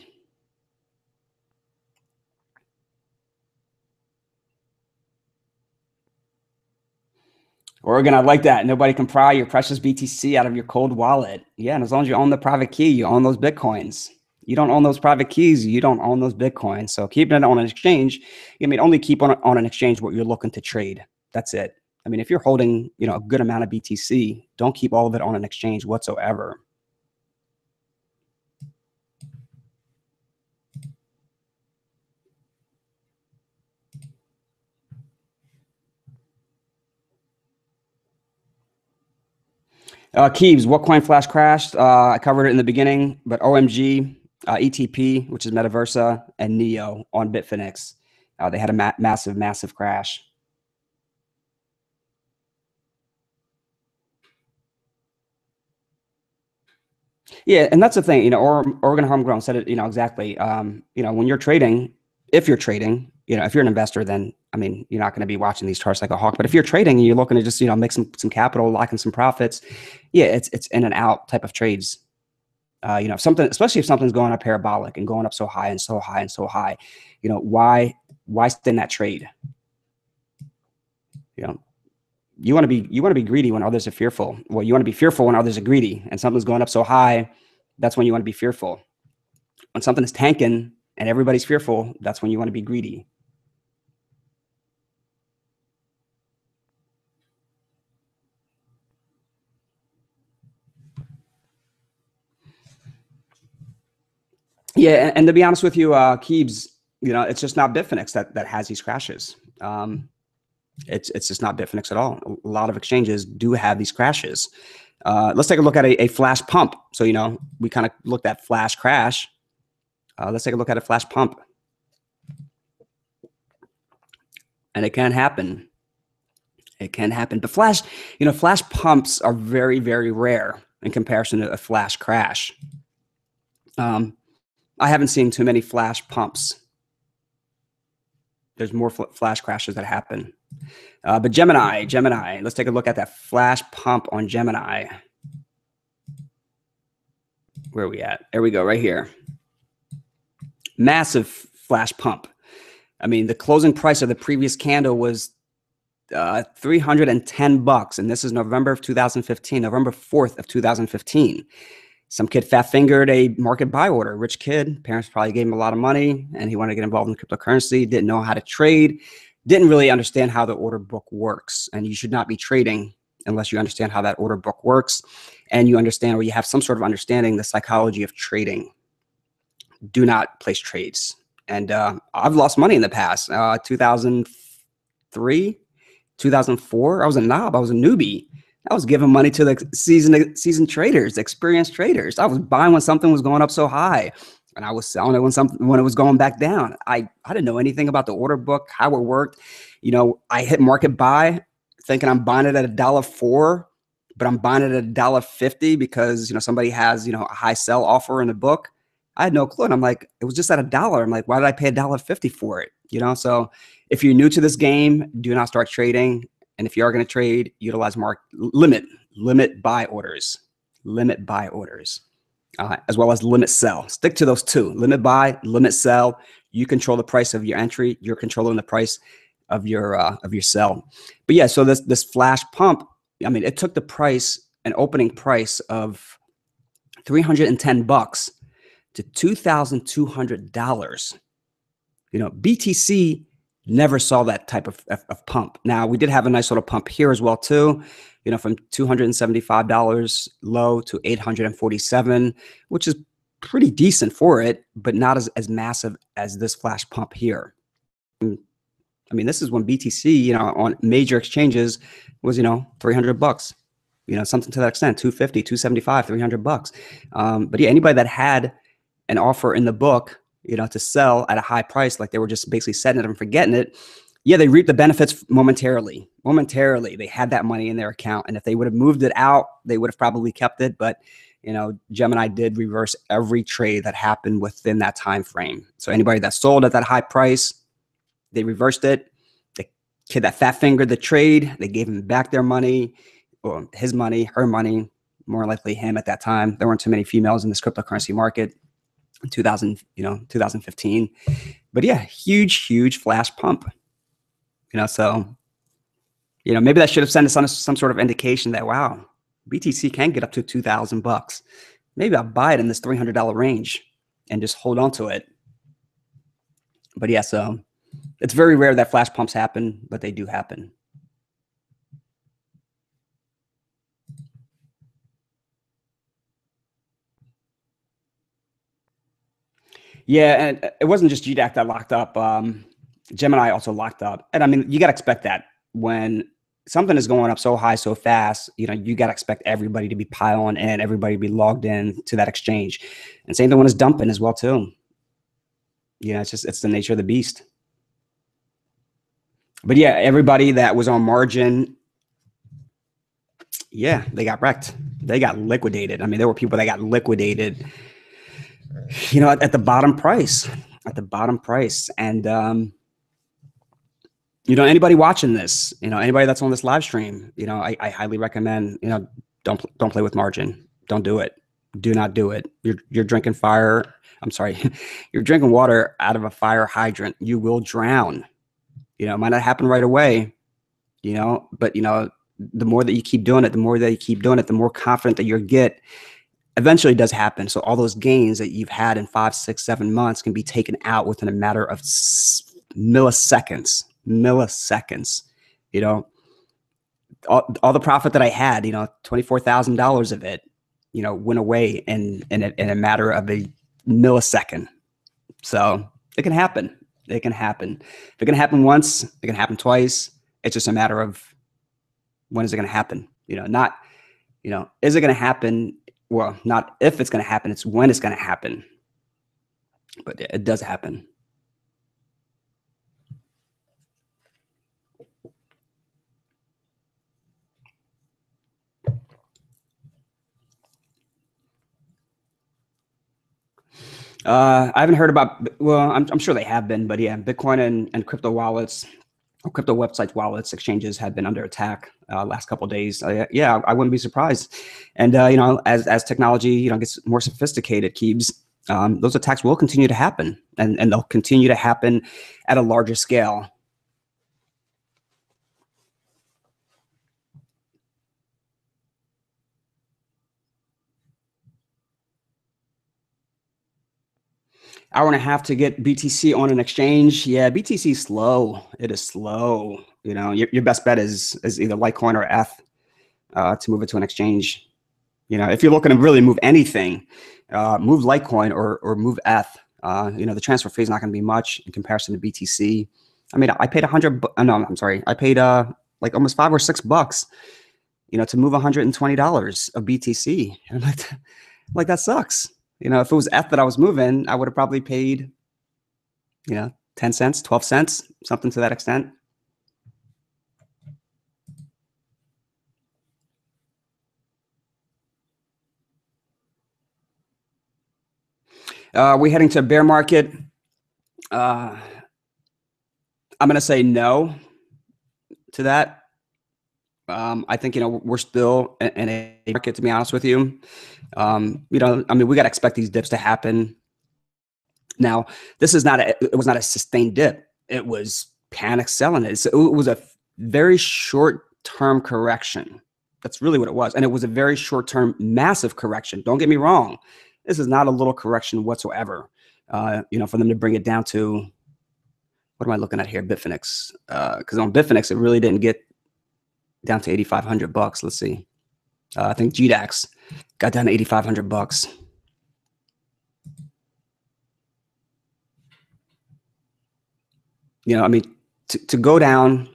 Oregon, I like that. Nobody can pry your precious BTC out of your cold wallet. Yeah, and as long as you own the private key, you own those Bitcoins. You don't own those private keys, you don't own those Bitcoins. So keeping it on an exchange, I mean, only keep on an exchange what you're looking to trade. That's it. I mean, if you're holding, you know, a good amount of BTC, don't keep all of it on an exchange whatsoever. Keeps, what coin flash crashed? I covered it in the beginning, but OMG, ETP, which is Metaversa, and Neo on Bitfinex. They had a massive crash. Yeah, and that's the thing, Oregon Homegrown said it, exactly. When you're trading, if you're trading, if you're an investor, then I mean, you're not going to be watching these charts like a hawk. But if you're trading and you're looking to just, make some capital, lock in some profits, yeah, it's in and out type of trades. Something, especially if something's going up parabolic and going up so high and so high and so high, why stay in that trade? You want to be greedy when others are fearful. Well, you want to be fearful when others are greedy, and something's going up so high, that's when you want to be fearful. When something is tanking and everybody's fearful, that's when you want to be greedy. Yeah, and to be honest with you, Keebs, it's just not Bitfinex that has these crashes. It's just not Bitfinex at all. A lot of exchanges do have these crashes. Let's take a look at a flash pump. So, we kind of looked at flash crash. Let's take a look at a flash pump. And it can happen. It can happen. But flash pumps are very, very rare in comparison to a flash crash. I haven't seen too many flash pumps. There's more flash crashes that happen. But Gemini, let's take a look at that flash pump on Gemini. Where are we at? There we go, right here. Massive flash pump. I mean, the closing price of the previous candle was $310, and this is November of 2015, November 4th of 2015. Some kid fat fingered a market buy order. Rich kid, parents probably gave him a lot of money, and he wanted to get involved in cryptocurrency. Didn't know how to trade. Didn't really understand how the order book works, and you should not be trading unless you understand how that order book works, and you understand, or you have some sort of understanding the psychology of trading. Do not place trades. And I've lost money in the past. 2003, 2004, I was a knob. I was a newbie. I was giving money to the seasoned traders, experienced traders. I was buying when something was going up so high, and I was selling it when it was going back down. I didn't know anything about the order book, how it worked. I hit market buy thinking I'm buying it at $1.04, but I'm buying it at $1.50 because somebody has a high sell offer in the book. I had no clue. And I'm like, it was just at $1. I'm like, why did I pay $1.50 for it? So if you're new to this game, do not start trading. And if you are going to trade, utilize limit buy orders, as well as limit sell. Stick to those two: limit buy, limit sell. You control the price of your entry. You're controlling the price of your sell. But yeah, so this flash pump, I mean, it took the price, an opening price of $310 to $2,200. BTC never saw that type of pump. Now, we did have a nice little pump here as well too, from $275 low to $847, which is pretty decent for it, but not as massive as this flash pump here. I mean, this is when BTC, on major exchanges was, $300, something to that extent, 250, 275, $300. But yeah, anybody that had an offer in the book, to sell at a high price, like they were just basically setting it and forgetting it. Yeah, they reaped the benefits momentarily. They had that money in their account. And if they would have moved it out, they would have probably kept it. But, Gemini did reverse every trade that happened within that time frame. So anybody that sold at that high price, they reversed it. The kid that fat fingered the trade, they gave him back their money, or his money, her money, more likely him at that time. There weren't too many females in this cryptocurrency market. 2015. But yeah, huge flash pump. So maybe that should have sent us on some sort of indication that, wow, BTC can get up to $2,000. Maybe I'll buy it in this $300 range and just hold on to it. But yeah, so it's very rare that flash pumps happen, but they do happen. Yeah, and it wasn't just GDAC that locked up. Gemini also locked up. And I mean, you got to expect that when something is going up so high, so fast, you got to expect everybody to be piling in, everybody to be logged in to that exchange. And same thing when it's dumping as well, too. It's the nature of the beast. But yeah, everybody that was on margin, yeah, they got wrecked. They got liquidated. I mean, there were people that got liquidated, at the bottom price, And, anybody watching this, anybody that's on this live stream, I highly recommend, don't play with margin. Don't do it. Do not do it. You're drinking fire. I'm sorry. You're drinking water out of a fire hydrant. You will drown. It might not happen right away, but, the more that you keep doing it, the more confident that you get, eventually it does happen. So all those gains that you've had in 5, 6, 7 months can be taken out within a matter of milliseconds. All the profit that I had, $24,000 of it, went away in a matter of a millisecond. So it can happen. If it can happen once, it can happen twice. It's just a matter of when is it going to happen? Not, is it going to happen? Well, not if it's going to happen, it's when it's going to happen. But it does happen. I haven't heard about, well, I'm sure they have been, but yeah, Bitcoin and crypto wallets, or crypto websites, wallets, exchanges have been under attack last couple of days. Yeah, I wouldn't be surprised. And, as technology, gets more sophisticated, Keebs, those attacks will continue to happen, and they'll continue to happen at a larger scale. Hour and a half to get BTC on an exchange. Yeah, BTC is slow. It is slow. Your best bet is either Litecoin or ETH to move it to an exchange. If you're looking to really move anything, move Litecoin or move ETH. The transfer fee is not going to be much in comparison to BTC. I mean, I paid I paid like almost $5 or $6, to move $120 of BTC. And I'm like that sucks. If it was ETH that I was moving, I would have probably paid, 10 cents, 12 cents, something to that extent. We're heading to a bear market. I'm going to say no to that. I think, we're still in a market, to be honest with you. I mean, we got to expect these dips to happen. Now, it was not a sustained dip. It was panic selling it. So it was a very short-term correction. That's really what it was. And it was a very short-term, massive correction. Don't get me wrong. This is not a little correction whatsoever. For them to bring it down to, what am I looking at here? Bitfinex. Because on Bitfinex, it really didn't get down to $8,500. Let's see. I think GDAX got down to $8,500. I mean, to go down,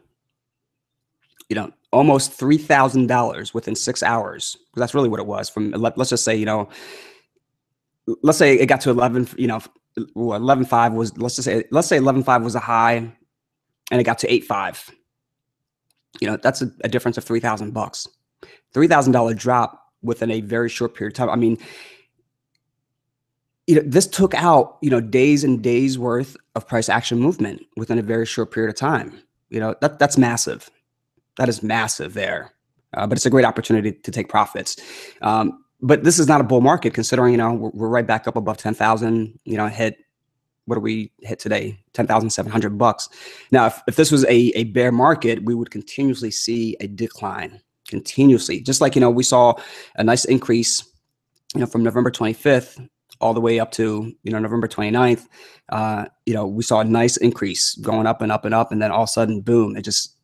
almost $3,000 within 6 hours. That's really what it was. From, let's just say, let's say it got to 11.5 was, let's say 11.5 was a high, and it got to 8.5. That's a difference of $3,000. $3,000 drop within a very short period of time. I mean, this took out, days and days worth of price action movement within a very short period of time. That's massive. That is massive there. But it's a great opportunity to take profits. But this is not a bull market, considering, we're right back up above 10,000, what do we hit today? $10,700. Now, if this was a bear market, we would continuously see a decline, continuously. Just like, we saw a nice increase, from November 25th all the way up to, November 29th. We saw a nice increase going up and up and up. And then all of a sudden, boom, it just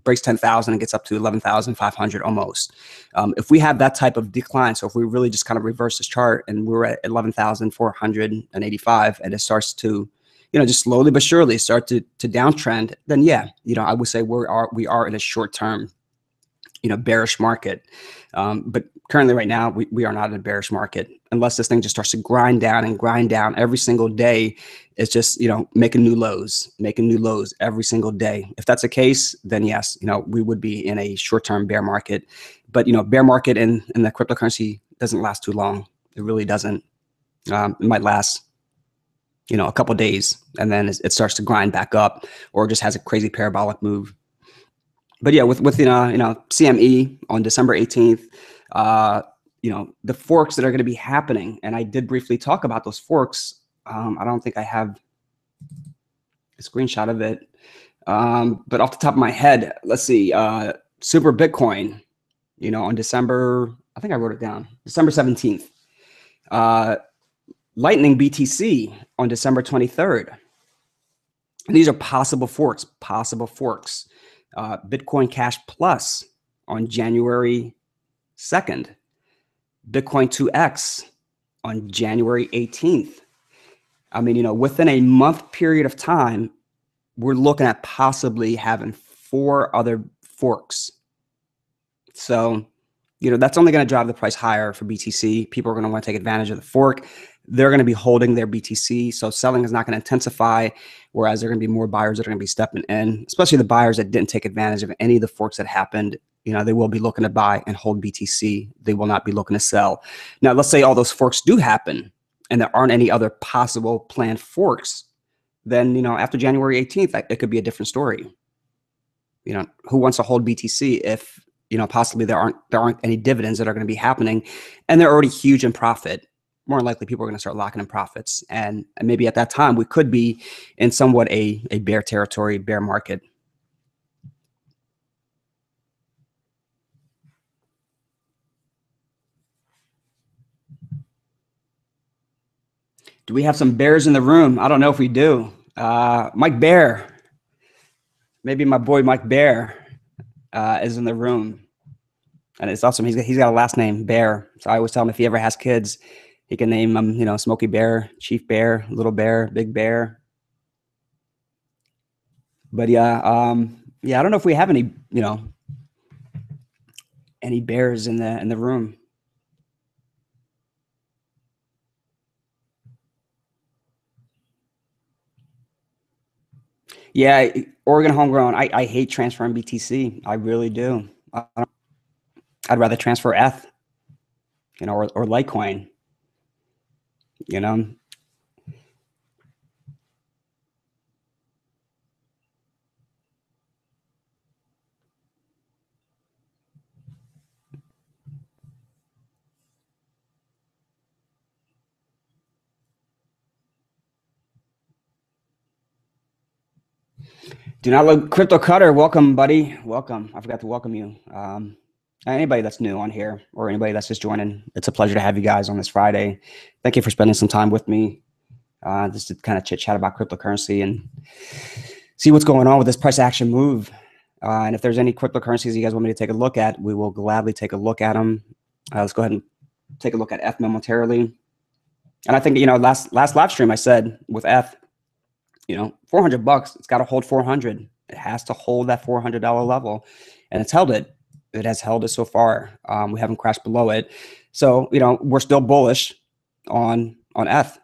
breaks 10,000 and gets up to 11,500 almost. If we have that type of decline, so if we really just kind of reverse this chart and we're at 11,485 and it starts to, just slowly but surely start to downtrend, then yeah, I would say we are in a short term bearish market. But currently right now, we are not in a bearish market unless this thing just starts to grind down every single day. It's just, making new lows every single day. If that's the case, then yes, we would be in a short-term bear market. But, bear market in the cryptocurrency doesn't last too long. It really doesn't. It might last, a couple of days, and then it starts to grind back up, or just has a crazy parabolic move. But yeah, with CME on December 18th, the forks that are going to be happening, and I did briefly talk about those forks. I don't think I have a screenshot of it, but off the top of my head, let's see. Super Bitcoin, on December, I think I wrote it down, December 17th. Lightning BTC on December 23rd. And these are possible forks. Bitcoin Cash Plus on January 2nd. Bitcoin 2X on January 18th. I mean, within a month period of time, we're looking at possibly having 4 other forks. So, that's only going to drive the price higher for BTC. People are going to want to take advantage of the fork. They're going to be holding their BTC. So selling is not going to intensify, whereas there are going to be more buyers that are going to be stepping in, especially the buyers that didn't take advantage of any of the forks that happened. They will be looking to buy and hold BTC. They will not be looking to sell. Now, let's say all those forks do happen and there aren't any other possible planned forks. Then, after January 18th, it could be a different story. Who wants to hold BTC if, possibly there aren't any dividends that are going to be happening, and they're already huge in profit? More than likely, people are going to start locking in profits. And maybe at that time, we could be in somewhat a bear territory, bear market. Do we have some bears in the room? I don't know if we do. Mike Bear, maybe my boy Mike Bear is in the room. And it's awesome. He's got a last name, Bear. So I always tell him if he ever has kids, he can name them, Smokey Bear, Chief Bear, Little Bear, Big Bear. But yeah, I don't know if we have any, any bears in the room. Yeah, Oregon homegrown. I hate transferring BTC. I really do. I'd rather transfer ETH, or Litecoin. Do not look. Crypto Cutter, welcome, buddy. Welcome. I forgot to welcome you. Anybody that's new on here, or anybody that's just joining, it's a pleasure to have you guys on this Friday. Thank you for spending some time with me, just to kind of chit chat about cryptocurrency and see what's going on with this price action move. And if there's any cryptocurrencies you guys want me to take a look at, we will gladly take a look at them. Let's go ahead and take a look at ETH momentarily. And I think, last live stream I said with ETH, $400, it's got to hold 400. It has to hold that $400 level, and it's held it. It has held it so far. We haven't crashed below it. So, we're still bullish on ETH.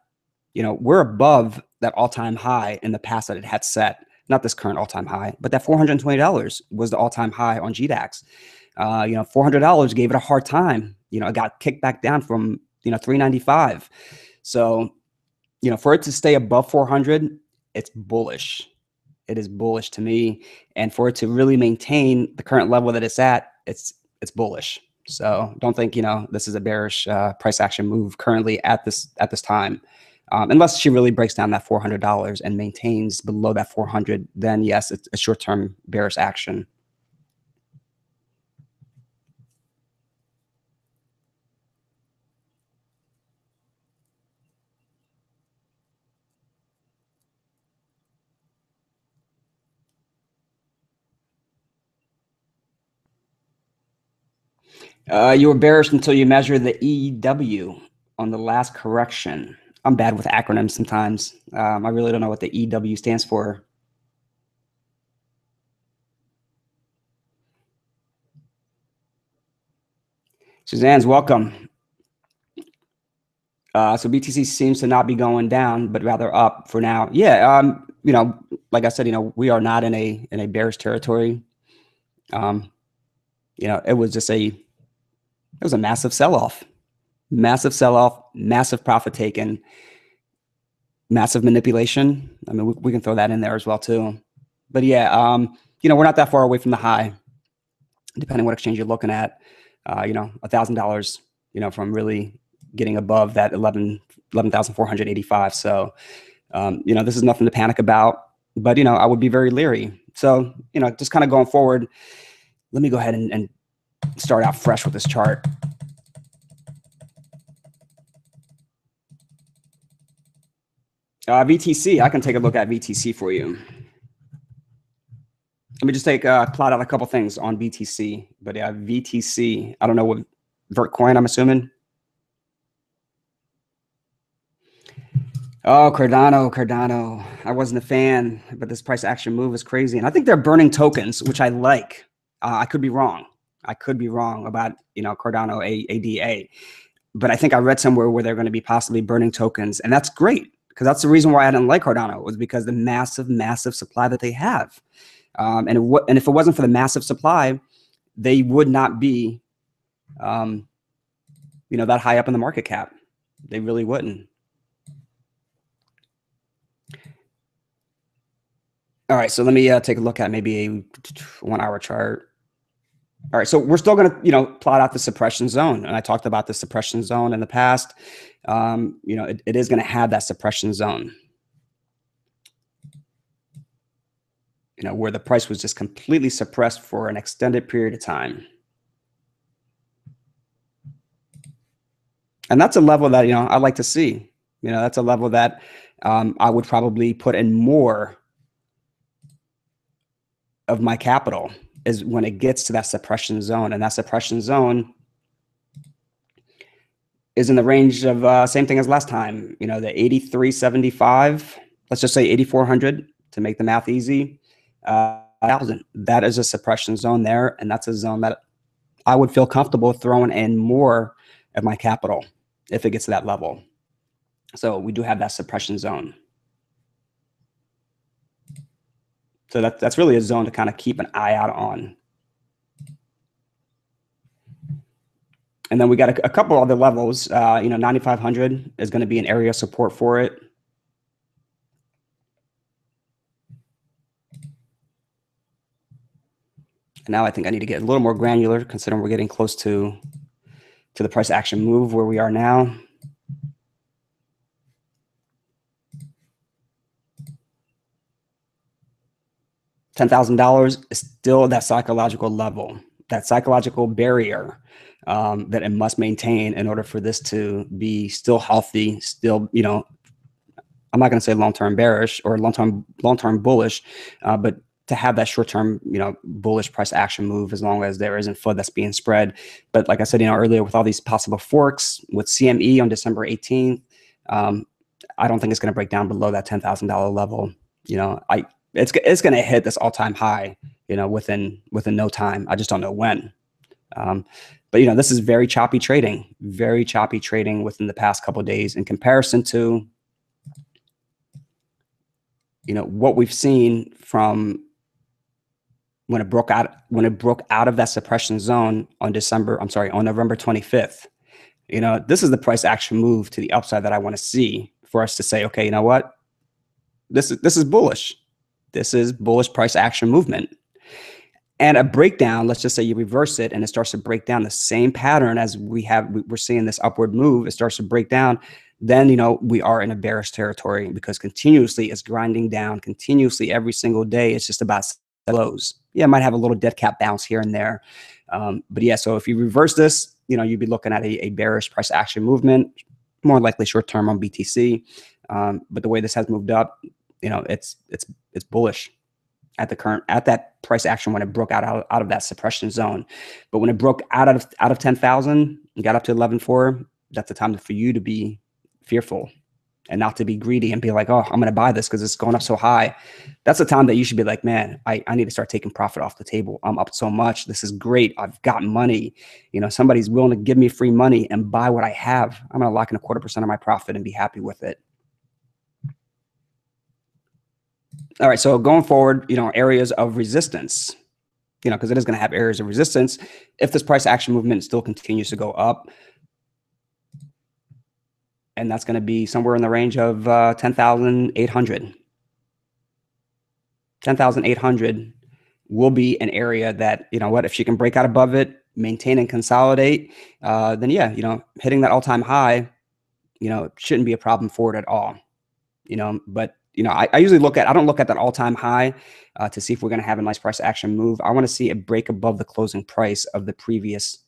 We're above that all-time high in the past that it had set. Not this current all-time high, but that $420 was the all-time high on GDAX. $400 gave it a hard time. It got kicked back down from, $395. So, for it to stay above 400, it's bullish. It is bullish to me. And for it to really maintain the current level that it's at, it's bullish. So don't think, this is a bearish price action move currently at this time. Unless she really breaks down that $400 and maintains below that 400, then yes, it's a short-term bearish action. You were bearish until you measure the EW on the last correction. I'm bad with acronyms sometimes. I really don't know what the EW stands for. Suzanne's welcome. So BTC seems to not be going down, but rather up for now. Yeah, like I said, we are not in a bearish territory. It was just a massive sell-off, massive profit taken, massive manipulation. I mean, we can throw that in there as well too. But yeah, we're not that far away from the high, depending what exchange you're looking at. $1,000, from really getting above that 11,485. So, this is nothing to panic about, but, I would be very leery. So, just kind of going forward, let me go ahead and start out fresh with this chart. VTC, I can take a look at VTC for you. Let me just plot out a couple things on BTC. But yeah, VTC, I don't know what Vertcoin, I'm assuming. Oh, Cardano. I wasn't a fan, but this price action move is crazy. And I think they're burning tokens, which I like. I could be wrong. I could be wrong about, Cardano ADA. But I think I read somewhere where they're going to be possibly burning tokens. And that's great, because that's the reason why I didn't like Cardano, was because the massive supply that they have. And if it wasn't for the massive supply, they would not be, that high up in the market cap. They really wouldn't. All right, so let me take a look at maybe a 1 hour chart. All right, so we're still going to, plot out the suppression zone. And I talked about the suppression zone in the past. It is going to have that suppression zone, where the price was just completely suppressed for an extended period of time. And that's a level that, I like to see. That's a level that I would probably put in more of my capital, is when it gets to that suppression zone. And that suppression zone is in the range of same thing as last time, the 83.75, let's just say 8,400 to make the math easy. 1,000. That is a suppression zone there. And that's a zone that I would feel comfortable throwing in more of my capital if it gets to that level. So we do have that suppression zone. So that's really a zone to kind of keep an eye out on. And then we got a couple other levels. 9,500 is going to be an area of support for it. And now I think I need to get a little more granular, considering we're getting close to the price action move where we are now. $10,000 is still that psychological level, that psychological barrier that it must maintain in order for this to be still healthy, still, I'm not going to say long-term bearish or long-term bullish, but to have that short-term, bullish price action move, as long as there isn't FUD that's being spread. But like I said, earlier, with all these possible forks with CME on December 18th, I don't think it's going to break down below that $10,000 level. It's going to hit this all-time high, within no time. I just don't know when. But this is very choppy trading within the past couple of days in comparison to, what we've seen from when it broke out of that suppression zone on November 25th. This is the price action move to the upside that I want to see, for us to say, okay, you know what? This is bullish. This is bullish price action movement. And a breakdown, let's just say you reverse it and it starts to break down the same pattern as we're seeing this upward move. It starts to break down. Then, we are in a bearish territory, because continuously it's grinding down, continuously every single day. It's just about lows. Yeah, it might have a little dead cat bounce here and there. But yeah, so if you reverse this, you'd be looking at a bearish price action movement, more likely short term on BTC. But the way this has moved up, it's bullish at that price action when it broke out of that suppression zone. But when it broke out of 10,000 and got up to 11.4, that's the time for you to be fearful. and not to be greedy and be like, oh, I'm going to buy this because it's going up so high. That's the time that you should be like, man, I need to start taking profit off the table. I'm up so much. This is great. I've got money. Somebody's willing to give me free money and buy what I have. I'm going to lock in 0.25% of my profit and be happy with it. All right. So going forward, areas of resistance, because it is going to have areas of resistance. If this price action movement still continues to go up, and that's going to be somewhere in the range of 10,800. 10,800 will be an area that, if she can break out above it, maintain and consolidate, then yeah, hitting that all-time high, shouldn't be a problem for it at all. But I usually I don't look at that all-time high to see if we're going to have a nice price action move. I want to see it break above the closing price of the previous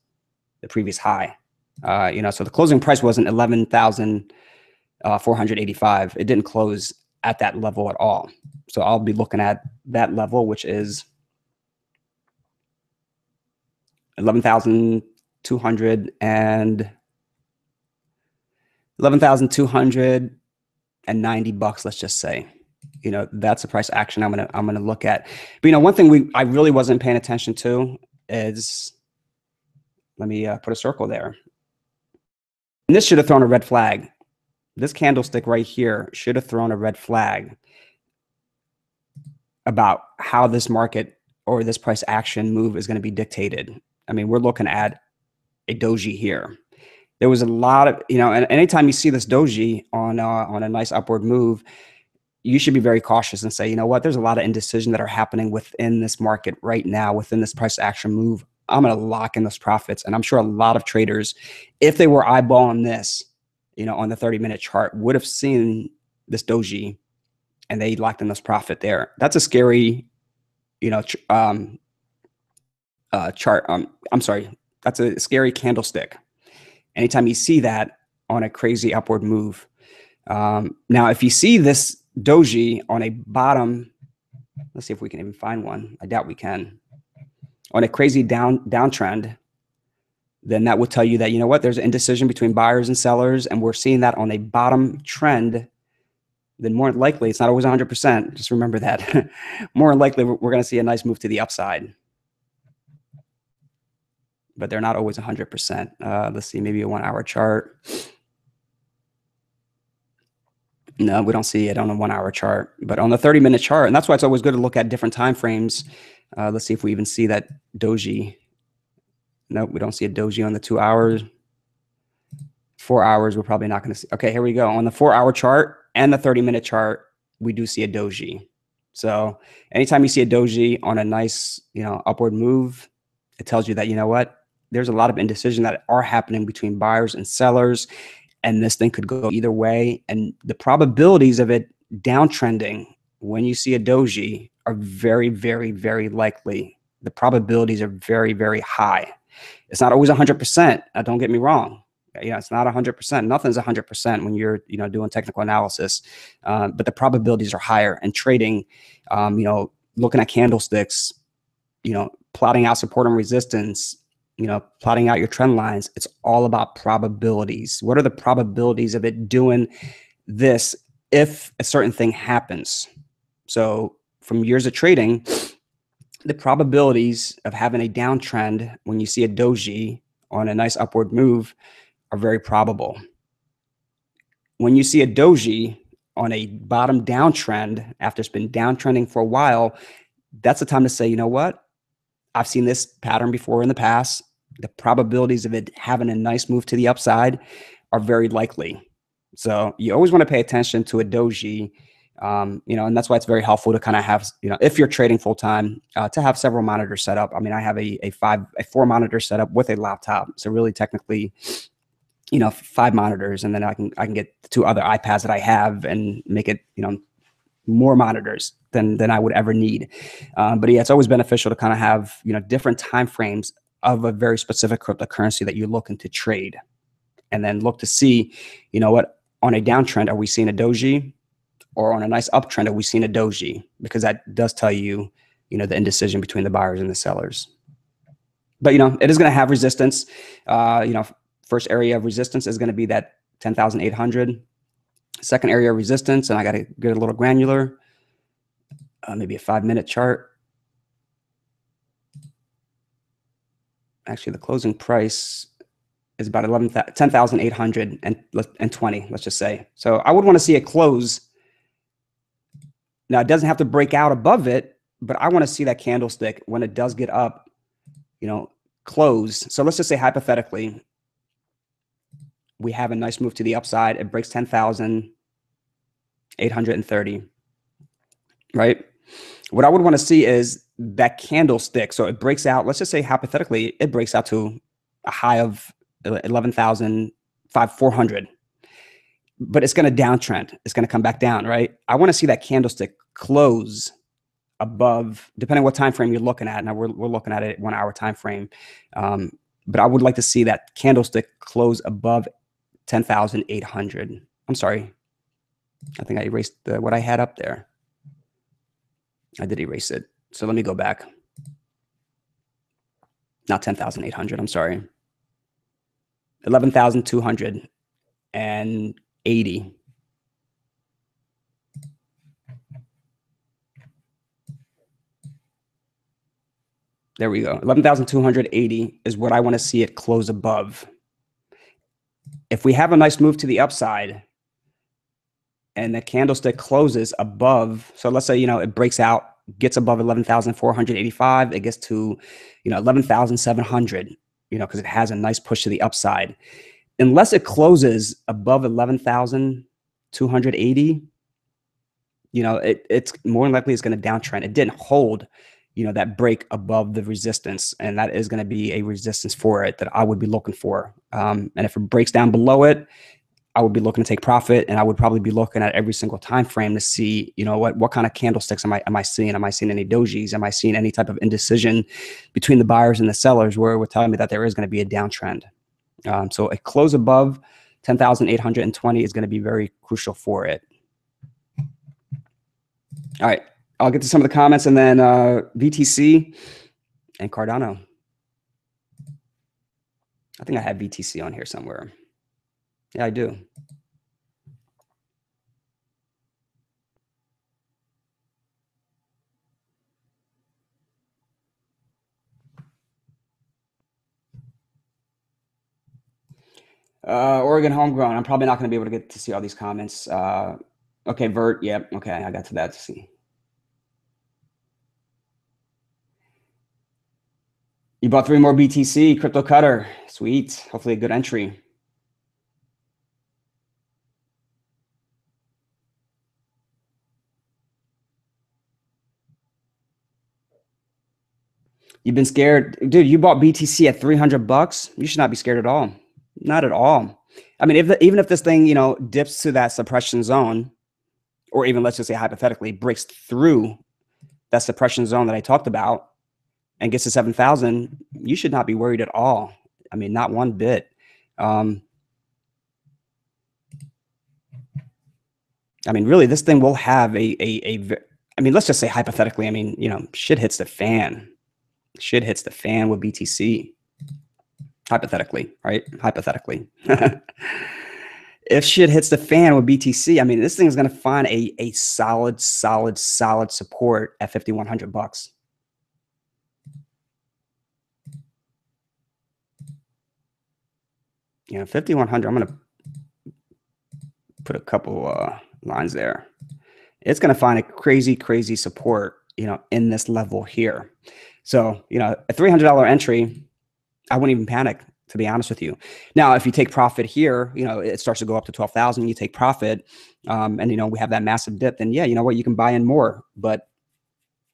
high. So the closing price wasn't 11,485. It didn't close at that level at all. So I'll be looking at that level, which is 11,290 bucks, let's just say. That's the price action I'm gonna look at. But one thing I really wasn't paying attention to is, let me put a circle there. And this should have thrown a red flag. This candlestick right here should have thrown a red flag about how this market or this price action move is going to be dictated. I mean, we're looking at a doji here. There was a lot of, and anytime you see this doji on a nice upward move, you should be very cautious and say, there's a lot of indecision that are happening within this market right now, within this price action move. I'm going to lock in those profits. And I'm sure a lot of traders, if they were eyeballing this, on the 30-minute chart, would have seen this doji and they locked in this profit there. That's a scary, chart. I'm sorry. That's a scary candlestick. Anytime you see that on a crazy upward move. Now, if you see this doji on a bottom, let's see if we can even find one. I doubt we can. On a crazy downtrend, then that would tell you that, there's an indecision between buyers and sellers, and we're seeing that on a bottom trend. Then more likely, it's not always 100%. Just remember that. More than likely, we're going to see a nice move to the upside. But they're not always 100%. Let's see, maybe a 1-hour chart. No, we don't see it on a 1-hour chart, but on the 30-minute chart, and that's why it's always good to look at different time frames. Let's see if we even see that doji. Nope, we don't see a doji on the 2 hours. 4 hours, we're probably not going to see. Okay, here we go. On the 4-hour chart and the 30-minute chart, we do see a doji. So anytime you see a doji on a nice, upward move, it tells you that, there's a lot of indecision that are happening between buyers and sellers, and this thing could go either way. And the probabilities of it downtrending when you see a doji are very, very, very likely. The probabilities are very, very high. It's not always 100%. Don't get me wrong. It's not 100%. Nothing's 100% when you're, doing technical analysis. But the probabilities are higher. And trading, looking at candlesticks, plotting out support and resistance, plotting out your trend lines, it's all about probabilities. What are the probabilities of it doing this if a certain thing happens? So from years of trading, the probabilities of having a downtrend when you see a doji on a nice upward move are very probable. When you see a doji on a bottom downtrend after it's been downtrending for a while, that's the time to say, I've seen this pattern before in the past. The probabilities of it having a nice move to the upside are very likely. So you always want to pay attention to a doji, and that's why it's very helpful to kind of have, if you're trading full time, to have several monitors set up. I mean, I have a 4-monitor setup with a laptop. So really technically, 5 monitors, and then I can get 2 other iPads that I have and make it, more monitors than I would ever need. But yeah, it's always beneficial to kind of have, different time frames of a very specific cryptocurrency that you're looking to trade, and then look to see, on a downtrend, are we seeing a doji, or on a nice uptrend, are we seeing a doji? Because that does tell you, the indecision between the buyers and the sellers. But, it is going to have resistance. First area of resistance is going to be that 10,800. Second area of resistance, and I got to get a little granular, maybe a 5-minute chart. Actually, the closing price is about 10,820, let's just say. So I would want to see it close. Now, it doesn't have to break out above it, but I want to see that candlestick when it does get up, close. So let's just say hypothetically, we have a nice move to the upside. It breaks 10,830, right? What I would want to see is that candlestick. So it breaks out. Let's just say hypothetically, it breaks out to a high of 11,400, but it's going to downtrend. It's going to come back down, right? I want to see that candlestick close above, depending on what time frame you're looking at. Now we're looking at it 1 hour time frame, but I would like to see that candlestick close above 10,800. I'm sorry, I think I erased what I had up there. I did erase it. So let me go back. Not 10,800. I'm sorry. 11,280. There we go. 11,280 is what I want to see it close above. If we have a nice move to the upside and the candlestick closes above, so let's say, it breaks out, gets above 11,485, it gets to, 11,700, because it has a nice push to the upside. Unless it closes above 11,280, it's more than likely it's going to downtrend. It didn't hold, that break above the resistance, and that is going to be a resistance for it that I would be looking for. And if it breaks down below it, I would be looking to take profit, and I would probably be looking at every single time frame to see, what kind of candlesticks am I seeing? Am I seeing any dojis? Am I seeing any type of indecision between the buyers and the sellers where it would tell me that there is going to be a downtrend? So a close above 10,820 is going to be very crucial for it. All right, I'll get to some of the comments, and then VTC and Cardano. I think I have VTC on here somewhere. Yeah, I do. Oregon homegrown. I'm probably not going to be able to get to see all these comments. Okay, Vert. Yep. Okay, I got to that to see. You bought 3 more BTC, Crypto Cutter. Sweet. Hopefully a good entry. You've been scared. Dude, you bought BTC at 300 bucks. You should not be scared at all. Not at all. I mean, even if this thing, dips to that suppression zone, or even let's just say hypothetically breaks through that suppression zone that I talked about and gets to 7,000, you should not be worried at all. I mean, not one bit. I mean, really, this thing will have I mean, let's just say hypothetically, I mean, shit hits the fan. Shit hits the fan with BTC. Hypothetically, right? Hypothetically. If shit hits the fan with BTC, I mean, this thing is going to find a solid support at 5,100 bucks. You know, 5,100, I'm going to put a couple lines there. It's going to find a crazy support, in this level here. So, a $300 entry, I wouldn't even panic, to be honest with you. Now, if you take profit here, it starts to go up to 12,000, you take profit, and, we have that massive dip, then yeah, you know what, you can buy in more. But,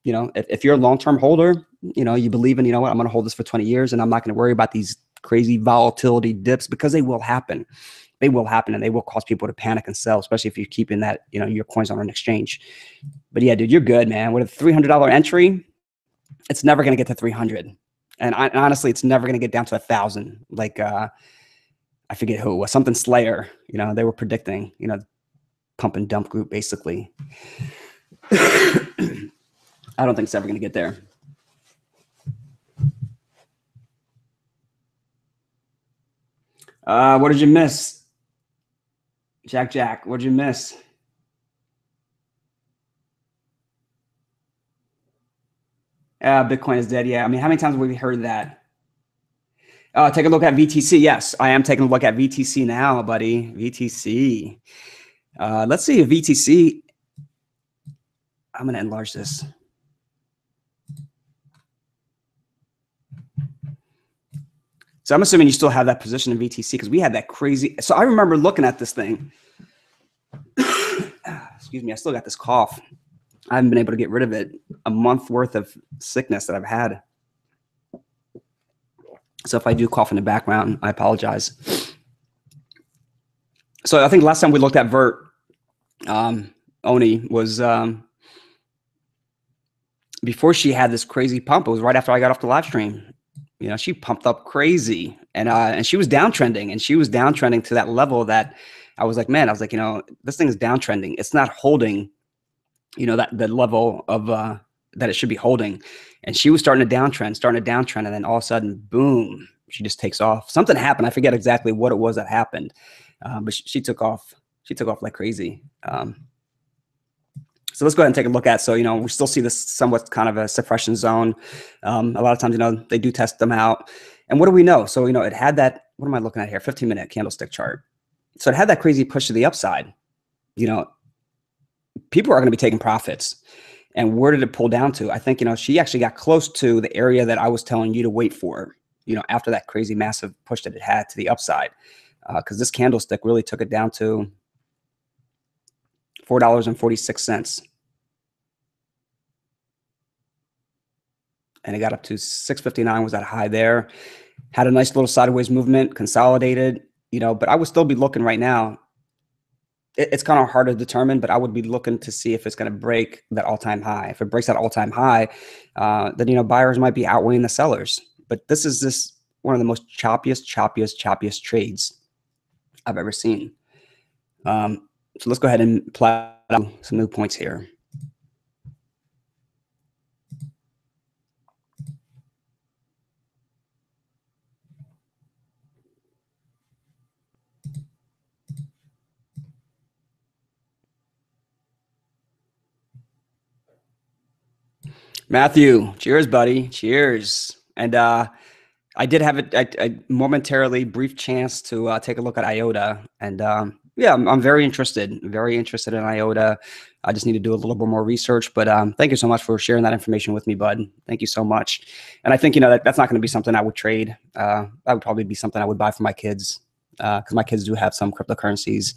if you're a long-term holder, you believe in, what, I'm going to hold this for 20 years and I'm not going to worry about these crazy volatility dips, because they will happen. They will happen, and they will cause people to panic and sell, especially if you're keeping that, your coins on an exchange. But yeah, dude, you're good, man. With a $300 entry, it's never going to get to 300. And honestly, it's never going to get down to 1,000. Like, I forget who was, something Slayer, they were predicting, pump and dump group, basically. I don't think it's ever going to get there. What did you miss? Jack, what'd you miss? Bitcoin is dead. Yeah. I mean, how many times have we heard that? Take a look at VTC. Yes, I am taking a look at VTC now, buddy. VTC. Let's see if VTC. I'm going to enlarge this. So I'm assuming you still have that position in VTC because we had that crazy. So I remember looking at this thing. Excuse me. I still got this cough. I haven't been able to get rid of it. A month worth of sickness that I've had. So if I do cough in the background, I apologize. So I think last time we looked at Vert, Oni was before she had this crazy pump. It was right after I got off the live stream. You know, she pumped up crazy, and she was downtrending, and she was downtrending to that level that I was like, man, I was like, you know, this thing is downtrending. It's not holding, you know, that the level of that it should be holding. And she was starting to downtrend, and then all of a sudden, boom, she just takes off. Something happened. I forget exactly what it was that happened, but she took off. She took off like crazy. So let's go ahead and take a look at. So, you know, we still see this somewhat kind of a suppression zone. A lot of times, you know, they do test them out. And what do we know? So, you know, it had that, what am I looking at here? 15-minute candlestick chart. So it had that crazy push to the upside. You know, people are going to be taking profits. And where did it pull down to? I think, you know, she actually got close to the area that I was telling you to wait for, you know, after that crazy massive push that it had to the upside. Because this candlestick really took it down to $4.46. And it got up to 659 was that high there. Had a nice little sideways movement, consolidated, you know, but I would still be looking right now. It's kind of hard to determine, but I would be looking to see if it's going to break that all-time high. If it breaks that all-time high, then, you know, buyers might be outweighing the sellers. But this is one of the most choppiest trades I've ever seen. So let's go ahead and plot some new points here. Matthew, cheers, buddy. Cheers. And I did have a momentarily brief chance to take a look at IOTA. And yeah, I'm very interested in IOTA. I just need to do a little bit more research. But thank you so much for sharing that information with me, bud. Thank you so much. And I think, you know, that's not going to be something I would trade. That would probably be something I would buy for my kids because my kids do have some cryptocurrencies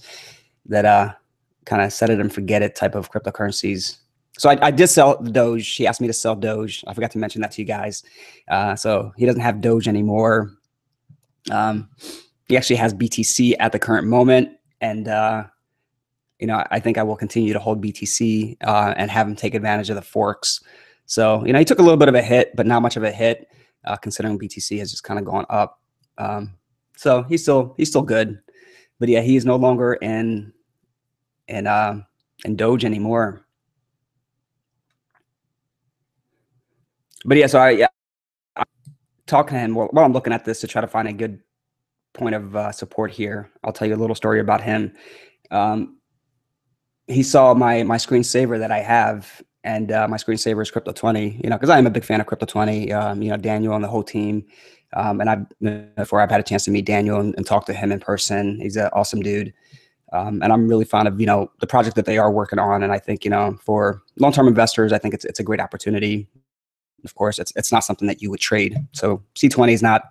that kind of set it and forget it type of cryptocurrencies. So I did sell Doge. She asked me to sell Doge. I forgot to mention that to you guys. So he doesn't have Doge anymore. He actually has BTC at the current moment. And, you know, I think I will continue to hold BTC and have him take advantage of the forks. So, you know, he took a little bit of a hit, but not much of a hit considering BTC has just kind of gone up. So he's still good. But yeah, he is no longer in Doge anymore. But yeah, so I'm talking to him while I'm looking at this to try to find a good point of support here. I'll tell you a little story about him. He saw my screensaver that I have, and my screensaver is Crypto20. You know, because I am a big fan of Crypto20. You know, Daniel and the whole team. And before I've had a chance to meet Daniel and talk to him in person. He's an awesome dude. And I'm really fond of, you know, the project that they are working on. And I think, you know, for long-term investors, I think it's a great opportunity. Of course, it's not something that you would trade. So C20 is not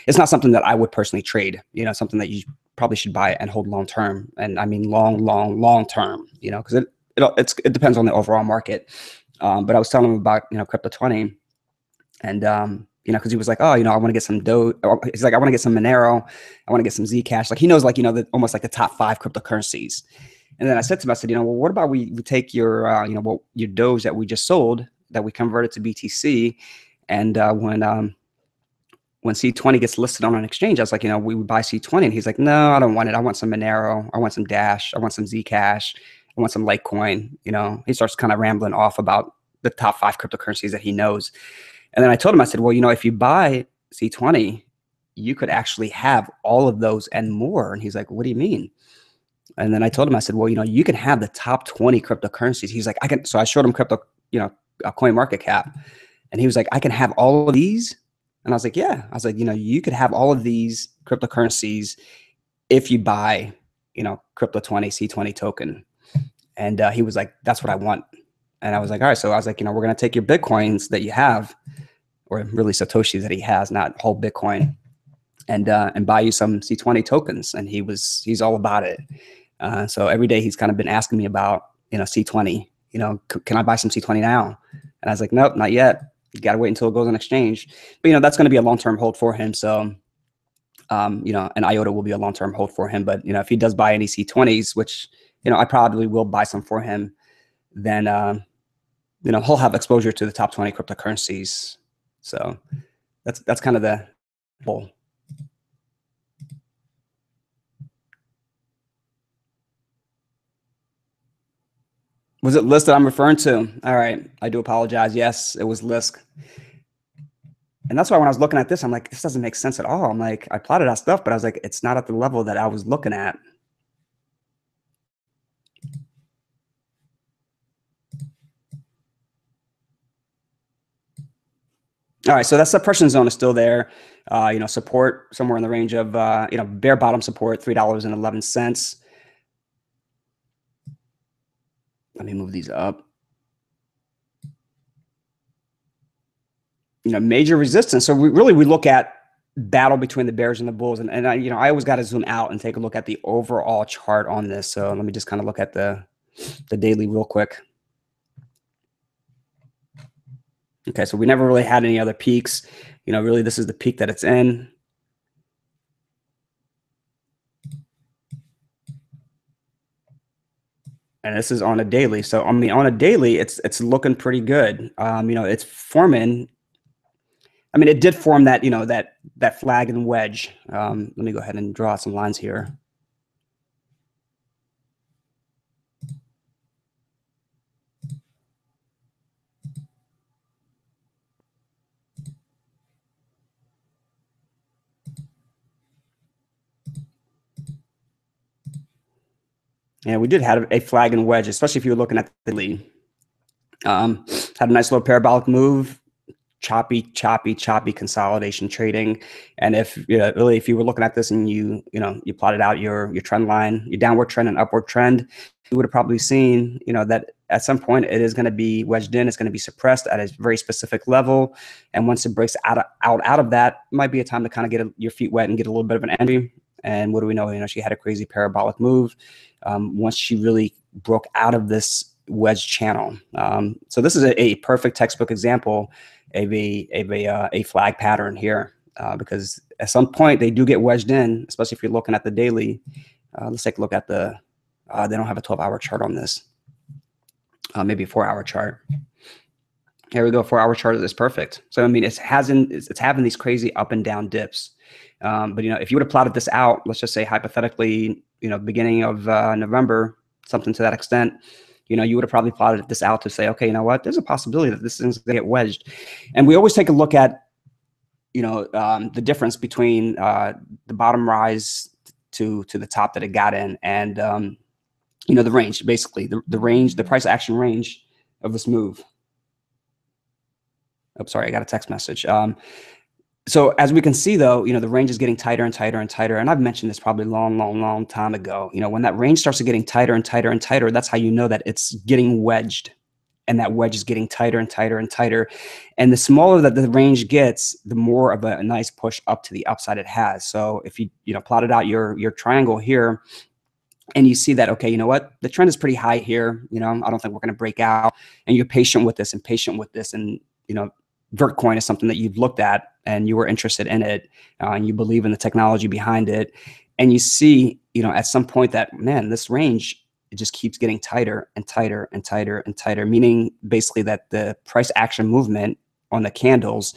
it's not something that I would personally trade. You know, something that you probably should buy and hold long term. And I mean long term. You know, because it depends on the overall market. But I was telling him about, you know, Crypto20, and you know, because he was like, oh, you know, I want to get some Doge. He's like, I want to get some Monero. I want to get some Zcash. Like he knows, like, you know, almost like the top 5 cryptocurrencies. And then I said to him, I said, you know, well, what about we take your you know, your Doge that we just sold, that we converted to BTC, and when C20 gets listed on an exchange, I was like, you know, we would buy C20, and he's like, no, I don't want it. I want some Monero. I want some Dash. I want some Zcash. I want some Litecoin. You know, he starts kind of rambling off about the top 5 cryptocurrencies that he knows. And then I told him, I said, well, you know, if you buy C20, you could actually have all of those and more. And he's like, what do you mean? And then I told him, I said, well, you can have the top 20 cryptocurrencies. He's like, I can. So I showed him crypto, coin market cap. And he was like, I can have all of these. And I was like, yeah. I was like, you could have all of these cryptocurrencies if you buy, crypto 20 C20 token. And he was like, that's what I want. And I was like, all right. So I was like, we're going to take your Bitcoins that you have, or really Satoshis that he has, not whole Bitcoin, and buy you some C20 tokens. And he's all about it. So every day he's kind of been asking me about, C20, can I buy some C20 now? And I was like, nope, not yet. You got to wait until it goes on exchange. But, that's going to be a long-term hold for him. So, and IOTA will be a long-term hold for him. But, if he does buy any C20s, which, I probably will buy some for him, then, he'll have exposure to the top 20 cryptocurrencies. So that's kind of the goal. Was it Lisk that I'm referring to? All right. I do apologize. Yes, it was Lisk. And that's why when I was looking at this, I'm like, this doesn't make sense at all. I'm like, I plotted out stuff, but I was like, it's not at the level that I was looking at. All right, so that suppression zone is still there. Support somewhere in the range of, bare bottom support, $3.11. Let me move these up. Major resistance. So we look at battle between the bears and the bulls. And I always got to zoom out and take a look at the overall chart on this. So let me just kind of look at the daily real quick. Okay, so we never really had any other peaks. Really this is the peak that it's in. And this is on a daily. So on a daily, it's looking pretty good. It's forming. I mean, it did form that, that flag and wedge. Let me go ahead and draw some lines here. Yeah, we did have a flag and wedge, especially if you were looking at the lead. Had a nice little parabolic move, choppy consolidation trading. And if if you were looking at this and you plotted out your trend line, your downward trend and upward trend, you would have probably seen that at some point it is going to be wedged in. It's going to be suppressed at a very specific level, and once it breaks out of that, it might be a time to kind of get your feet wet and get a little bit of an entry. And what do we know? She had a crazy parabolic move once she really broke out of this wedge channel. So this is a perfect textbook example of a flag pattern here, because at some point they do get wedged in, especially if you're looking at the daily. Let's take a look at they don't have a 12-hour chart on this. Maybe a 4-hour chart. Here we go. 4-hour chart is perfect. So I mean, it's having these crazy up and down dips. But if you would have plotted this out, let's just say hypothetically, beginning of November, something to that extent, you would have probably plotted this out to say, okay, you know what, there's a possibility that this thing's gonna get wedged. And we always take a look at, the difference between the bottom rise to the top that it got in, and the range, basically the range, the price action range of this move. Oh, sorry, I got a text message. So as we can see, though, the range is getting tighter and tighter and tighter. And I've mentioned this probably long time ago. When that range starts to getting tighter and tighter and tighter, that's how you know that it's getting wedged, and that wedge is getting tighter and tighter and tighter. And the smaller that the range gets, the more of a nice push up to the upside it has. So if you plotted out your triangle here, and you see that, okay, you know what, the trend is pretty high here. I don't think we're going to break out. And you're patient with this, and Vertcoin is something that you've looked at and you were interested in it, and you believe in the technology behind it. And you see, at some point that, man, this range, it just keeps getting tighter and tighter and tighter and tighter, meaning basically that the price action movement on the candles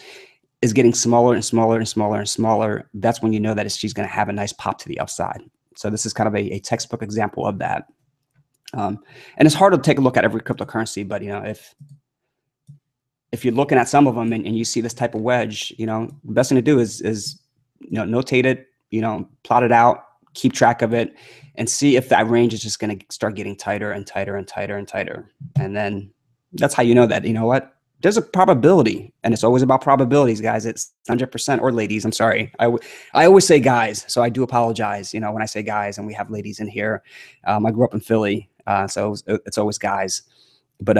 is getting smaller and smaller and smaller and smaller. That's when you know that she's going to have a nice pop to the upside. So this is kind of a textbook example of that. And it's hard to take a look at every cryptocurrency, but if you're looking at some of them and you see this type of wedge, the best thing to do is notate it, plot it out, keep track of it, and see if that range is just going to start getting tighter and tighter and tighter and tighter. And then that's how you know that, you know what, there's a probability, and it's always about probabilities, guys. It's 100%, or ladies. I'm sorry. I always say guys, so I do apologize. You know, when I say guys, and we have ladies in here. I grew up in Philly, so it's always guys. But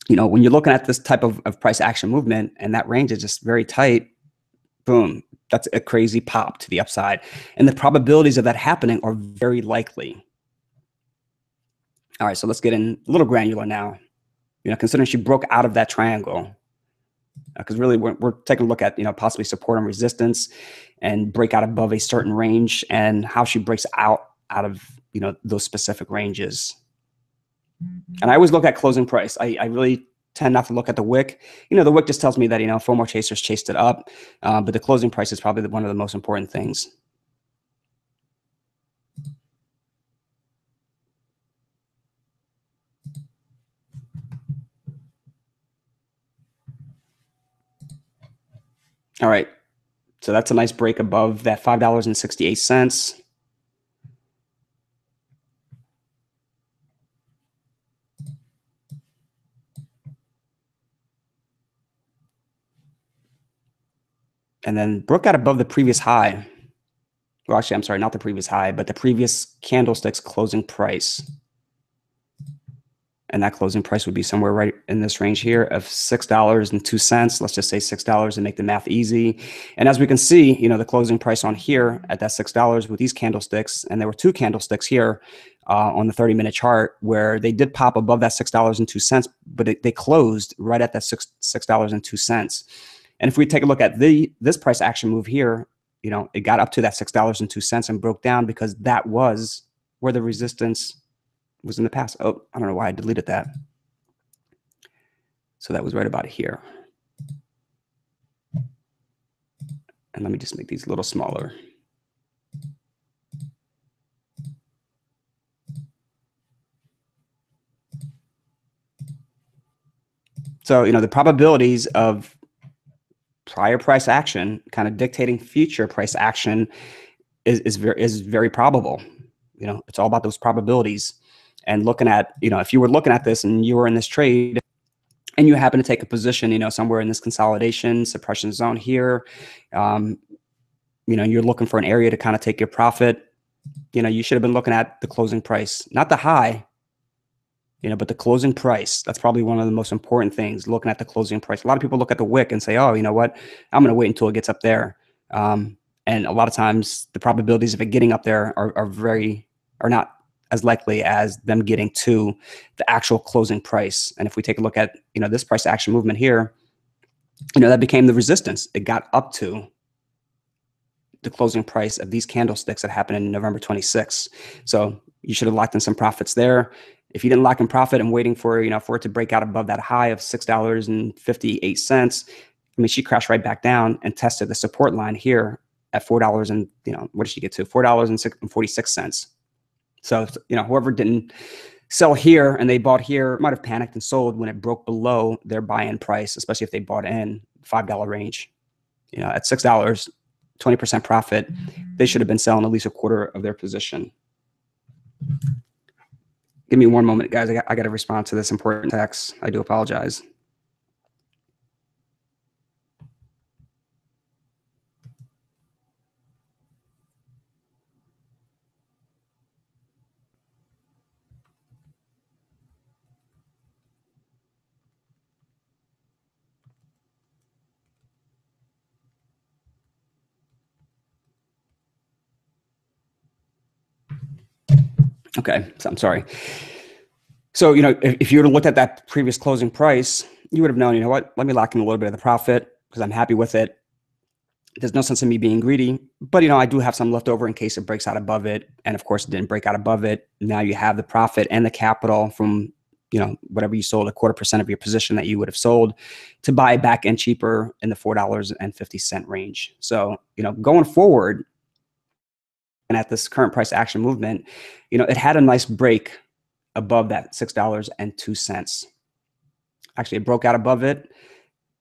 you know, when you're looking at this type of price action movement, and that range is just very tight, boom, that's a crazy pop to the upside. And the probabilities of that happening are very likely. All right, so let's get in a little granular now. You know, considering she broke out of that triangle, because really we're taking a look at, you know, possibly support and resistance, and break out above a certain range, and how she breaks out of, you know, those specific ranges. And I always look at closing price. I really tend not to look at the wick. You know, the wick just tells me that, you know, FOMO chasers chased it up, but the closing price is probably one of the most important things. All right, so that's a nice break above that $5.68. And then broke out above the previous high. Well, actually, I'm sorry, not the previous high, but the previous candlestick's closing price. And that closing price would be somewhere right in this range here of $6.02. Let's just say $6 to make the math easy. And as we can see, you know, the closing price on here at that $6 with these candlesticks, and there were two candlesticks here on the 30-minute chart where they did pop above that $6.02, but they closed right at that $6.02. And if we take a look at this price action move here, you know, it got up to that $6.02 and broke down, because that was where the resistance was in the past. Oh, I don't know why I deleted that. So that was right about here. And let me just make these a little smaller. So, you know, the probabilities of prior price action kind of dictating future price action is very probable. You know, it's all about those probabilities. And looking at, you know, if you were looking at this and you were in this trade and you happen to take a position, you know, somewhere in this consolidation suppression zone here, you know, you're looking for an area to kind of take your profit, you know, you should have been looking at the closing price, not the high, you know, but the closing price. That's probably one of the most important things, looking at the closing price. A lot of people look at the wick and say, oh, you know what, I'm going to wait until it gets up there. And a lot of times the probabilities of it getting up there are not as likely as them getting to the actual closing price. And if we take a look at, you know, this price action movement here, you know, that became the resistance. It got up to the closing price of these candlesticks that happened in November 26th. So you should have locked in some profits there. If you didn't lock in profit and waiting for, you know, for it to break out above that high of $6.58, I mean, she crashed right back down and tested the support line here at $4, and, you know, what did she get to? $4.46. So, you know, whoever didn't sell here and they bought here might have panicked and sold when it broke below their buy-in price, especially if they bought in $5 range. You know, at $6, 20% profit, they should have been selling at least a quarter of their position. Give me one moment, guys. I got to respond to this important text. I do apologize. Okay, so I'm sorry. So, you know, if you were to look at that previous closing price, you would have known, you know what, let me lock in a little bit of the profit because I'm happy with it. There's no sense in me being greedy, but, you know, I do have some left over in case it breaks out above it. And of course, it didn't break out above it. Now you have the profit and the capital from, you know, whatever you sold, 1/4% of your position that you would have sold to buy back in cheaper in the $4.50 range. So, you know, going forward and at this current price action movement, you know, it had a nice break above that $6.02. Actually, it broke out above it.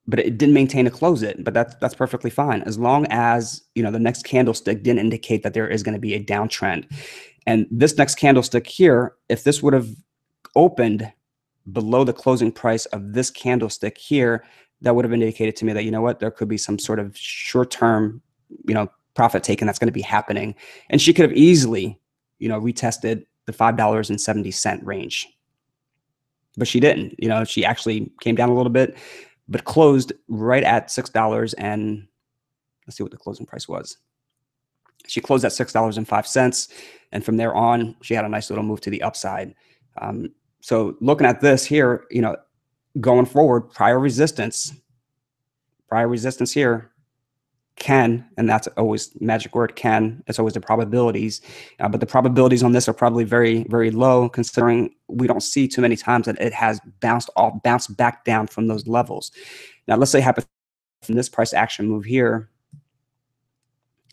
but it didn't maintain to close it. But that's perfectly fine as long as the next candlestick didn't indicate that there is going to be a downtrend. And this next candlestick here, if this would have opened below the closing price of this candlestick here, that would have indicated to me that there could be some sort of short-term profit taken that's going to be happening. And she could have easily retested the $5.70 range, but she didn't. She actually came down a little bit, but closed right at $6. And let's see what the closing price was. She closed at $6.05. And from there on, she had a nice little move to the upside. So looking at this here, going forward, prior resistance here can, and that's always magic word, can, it's always the probabilities, but the probabilities on this are probably very, very low, considering we don't see too many times that it has bounced back down from those levels. Now, let's say from this price action move here,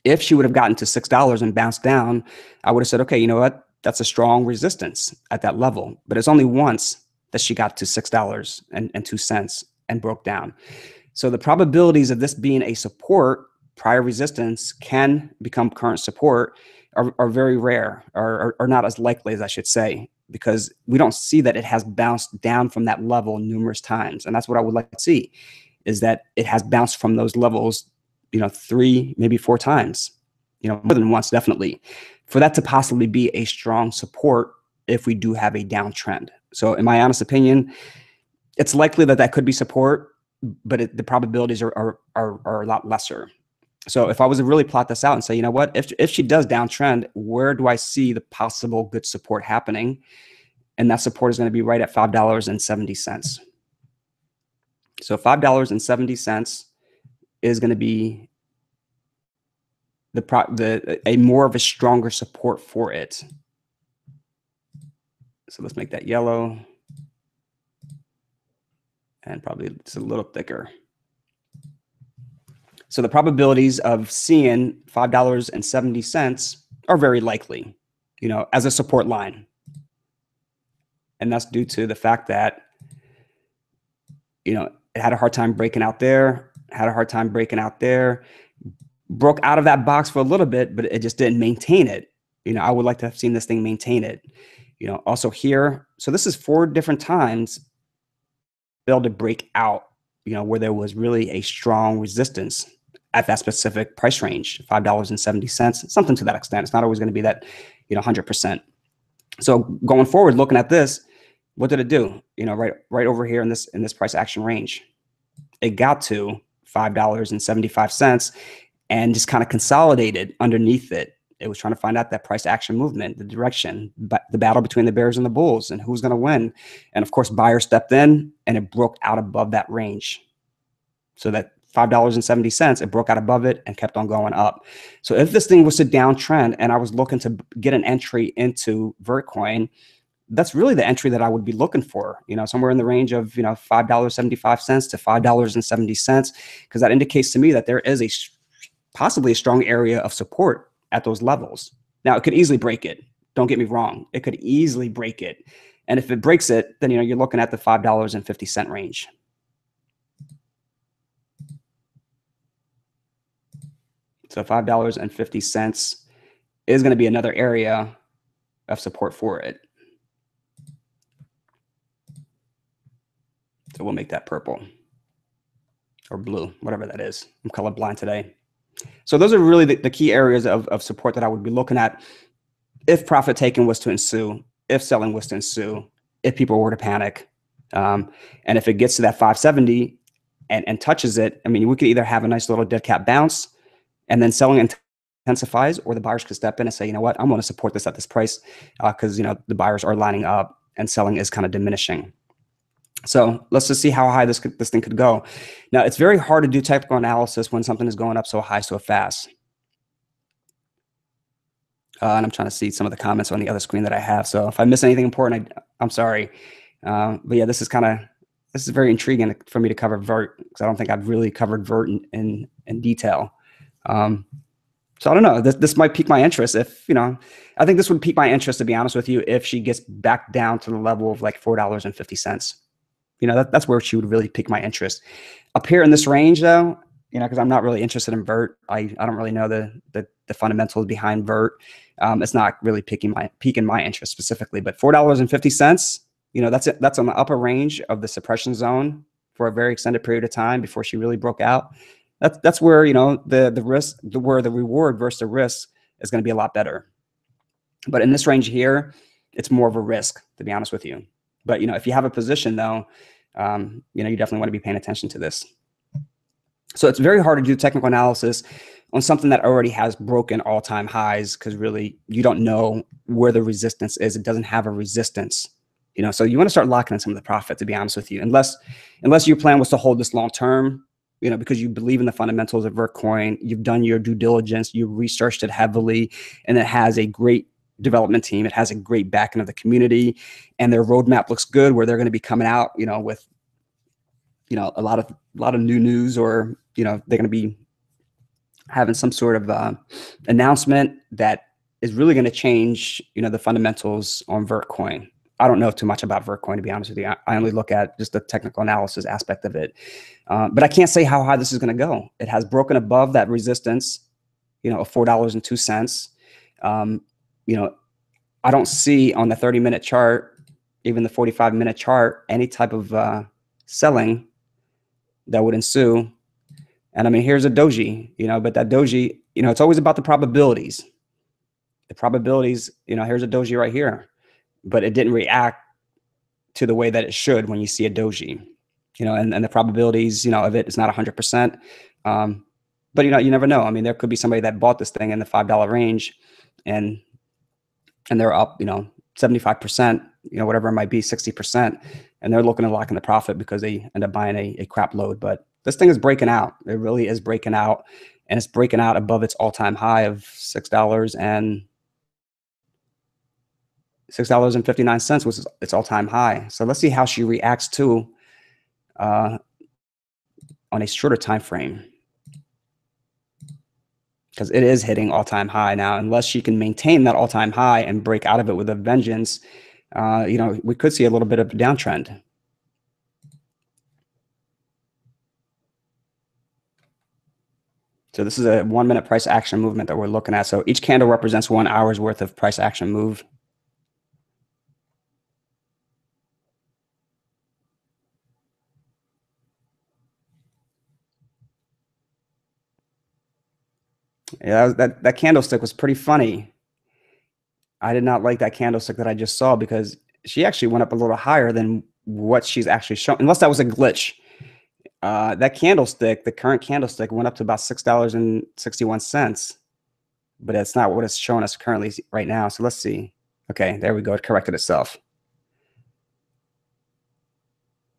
if she would have gotten to $6 and bounced down, I would have said, okay, you know what? That's a strong resistance at that level. But it's only once that she got to $6.02 and broke down. So the probabilities of this being a support, prior resistance, can become current support are very rare, or not as likely as I should say, because we don't see that it has bounced down from that level numerous times. And that's what I would like to see, is that it has bounced from those levels 3, maybe 4 times, more than once, definitely, for that to possibly be a strong support if we do have a downtrend. So in my honest opinion, it's likely that could be support, but the probabilities are a lot lesser. So if I was to really plot this out and say, you know what, if she does downtrend, where do I see the possible good support happening? And that support is going to be right at $5.70. So $5.70 is going to be a more of a stronger support for it. So let's make that yellow and probably it's a little thicker. So the probabilities of seeing $5.70 are very likely, as a support line. And that's due to the fact that, it had a hard time breaking out there, broke out of that box for a little bit, but it just didn't maintain it. I would like to have seen this thing maintain it. Also here, so this is 4 different times able to break out, where there was really a strong resistance at that specific price range, $5.70, something to that extent. It's not always going to be that, 100%. So going forward, looking at this, what did it do? Right over here in this price action range, it got to $5.75 and just kind of consolidated underneath it. It was trying to find out that price action movement, the direction, but the battle between the bears and the bulls and who's going to win. And of course, buyer stepped in and it broke out above that range. So that $5.70, it broke out above it and kept on going up. So if this thing was to downtrend and I was looking to get an entry into Vertcoin, that's really the entry that I would be looking for, somewhere in the range of, $5.75 to $5.70, because that indicates to me that there is possibly a strong area of support at those levels. Now, it could easily break it. Don't get me wrong. It could easily break it. And if it breaks it, then, you're looking at the $5.50 range. So $5.50 is going to be another area of support for it. So we'll make that purple or blue, whatever that is. I'm colorblind today. So those are really the key areas of support that I would be looking at if profit taking was to ensue, if selling was to ensue, if people were to panic. And if it gets to that 570 and touches it, I mean, we could either have a nice little dead cat bounce and then selling intensifies, or the buyers could step in and say, you know what, I'm going to support this at this price because, the buyers are lining up and selling is kind of diminishing. So let's just see how high this thing could go. Now, it's very hard to do technical analysis when something is going up so high so fast. And I'm trying to see some of the comments on the other screen that I have. So if I miss anything important, I'm sorry. But yeah, this is very intriguing for me to cover Vert, because I don't think I've really covered Vert in detail. So I don't know, this might pique my interest if, I think this would pique my interest, to be honest with you, if she gets back down to the level of like $4.50. That's where she would really pique my interest. Up here in this range, though, because I'm not really interested in Vert. I don't really know the fundamentals behind Vert. It's not really piquing my interest specifically. But $4.50, that's on the upper range of the suppression zone for a very extended period of time before she really broke out. That's where the risk, where the reward versus the risk is going to be a lot better. But in this range here, it's more of a risk, to be honest with you. But if you have a position though, you definitely want to be paying attention to this. So it's very hard to do technical analysis on something that already has broken all-time highs, because really you don't know where the resistance is. It doesn't have a resistance, so you want to start locking in some of the profit, to be honest with you, unless your plan was to hold this long term, because you believe in the fundamentals of Vertcoin, you've done your due diligence, you researched it heavily, and it has a great development team. It has a great backing of the community, and their roadmap looks good, where they're going to be coming out, with a lot of new news, or they're going to be having some sort of announcement that is really going to change the fundamentals on Vertcoin. I don't know too much about Vertcoin, to be honest with you. I only look at just the technical analysis aspect of it, but I can't say how high this is going to go. It has broken above that resistance, of $4.02. I don't see on the 30-minute chart, even the 45-minute chart, any type of selling that would ensue. And I mean, here's a doji, but that doji, it's always about the probabilities. The probabilities, here's a doji right here, but it didn't react to the way that it should when you see a doji, and the probabilities, of it is not 100%. But you never know. I mean, there could be somebody that bought this thing in the $5 range, and they're up, 75%, whatever it might be, 60%, and they're looking to lock in the profit because they end up buying a crap load. But this thing is breaking out. It really is breaking out, and it's breaking out above its all-time high of $6.59, which is its all-time high. So let's see how she reacts to on a shorter time frame, because it is hitting all-time high now. Unless she can maintain that all-time high and break out of it with a vengeance, we could see a little bit of a downtrend. So this is a 1-minute price action movement that we're looking at. So each candle represents 1 hour's worth of price action move. Yeah, that candlestick was pretty funny. I did not like that candlestick that I just saw, because she actually went up a little higher than what she's actually shown, unless that was a glitch. That candlestick, the current candlestick, went up to about $6.61, but it's not what it's showing us currently right now. So let's see. Okay, there we go. It corrected itself.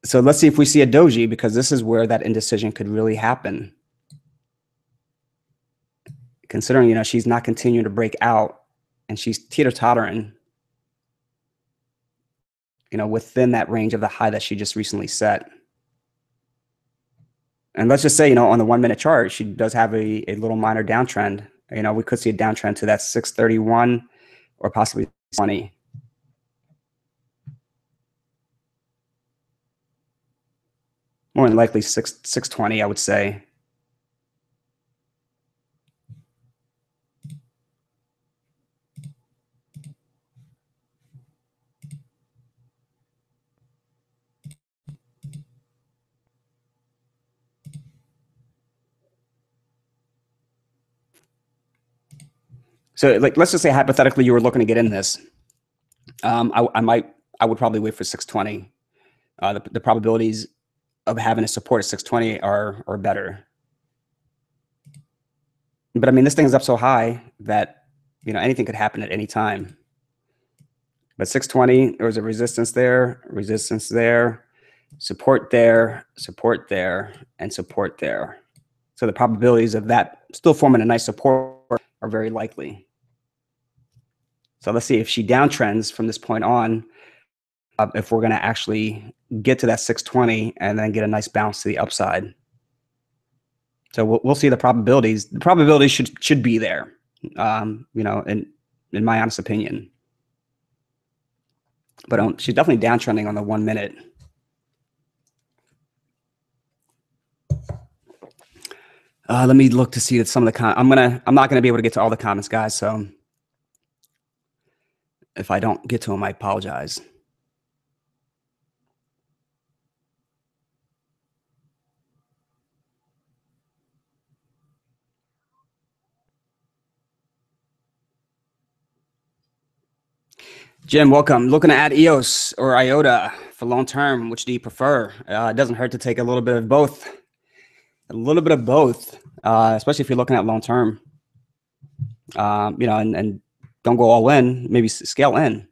So let's see if we see a doji, because this is where that indecision could really happen. Considering, she's not continuing to break out, and she's teeter-tottering, within that range of the high that she just recently set. And let's just say, on the 1-minute chart, she does have a little minor downtrend. We could see a downtrend to that 631 or possibly 20. More than likely 620, I would say. So let's just say hypothetically you were looking to get in this. I would probably wait for 620. The probabilities of having a support at 620 are better. But I mean, this thing is up so high that anything could happen at any time. But 620, there was a resistance there, support there, and support there. So the probabilities of that still forming a nice support are very likely. So let's see if she downtrends from this point on, if we're going to actually get to that 620 and then get a nice bounce to the upside. So we'll see the probabilities. The probabilities should be there, in my honest opinion. But she's definitely downtrending on the 1 minute. Let me look to see that some of the I'm not gonna be able to get to all the comments, guys. So if I don't get to them, I apologize. Jim, welcome. Looking to add EOS or IOTA for long term. Which do you prefer? It doesn't hurt to take a little bit of both. A little bit of both, especially if you're looking at long term. And don't go all in. Maybe scale in.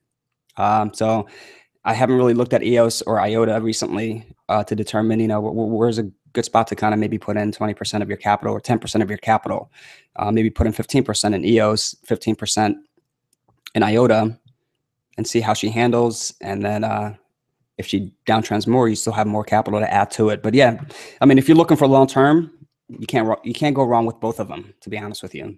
So I haven't really looked at EOS or IOTA recently to determine, where's a good spot to kind of maybe put in 20% of your capital or 10% of your capital. Maybe put in 15% in EOS, 15% in IOTA, and see how she handles. And then if she downtrends more, you still have more capital to add to it. But yeah, I mean, if you're looking for long term, you can't go wrong with both of them, to be honest with you.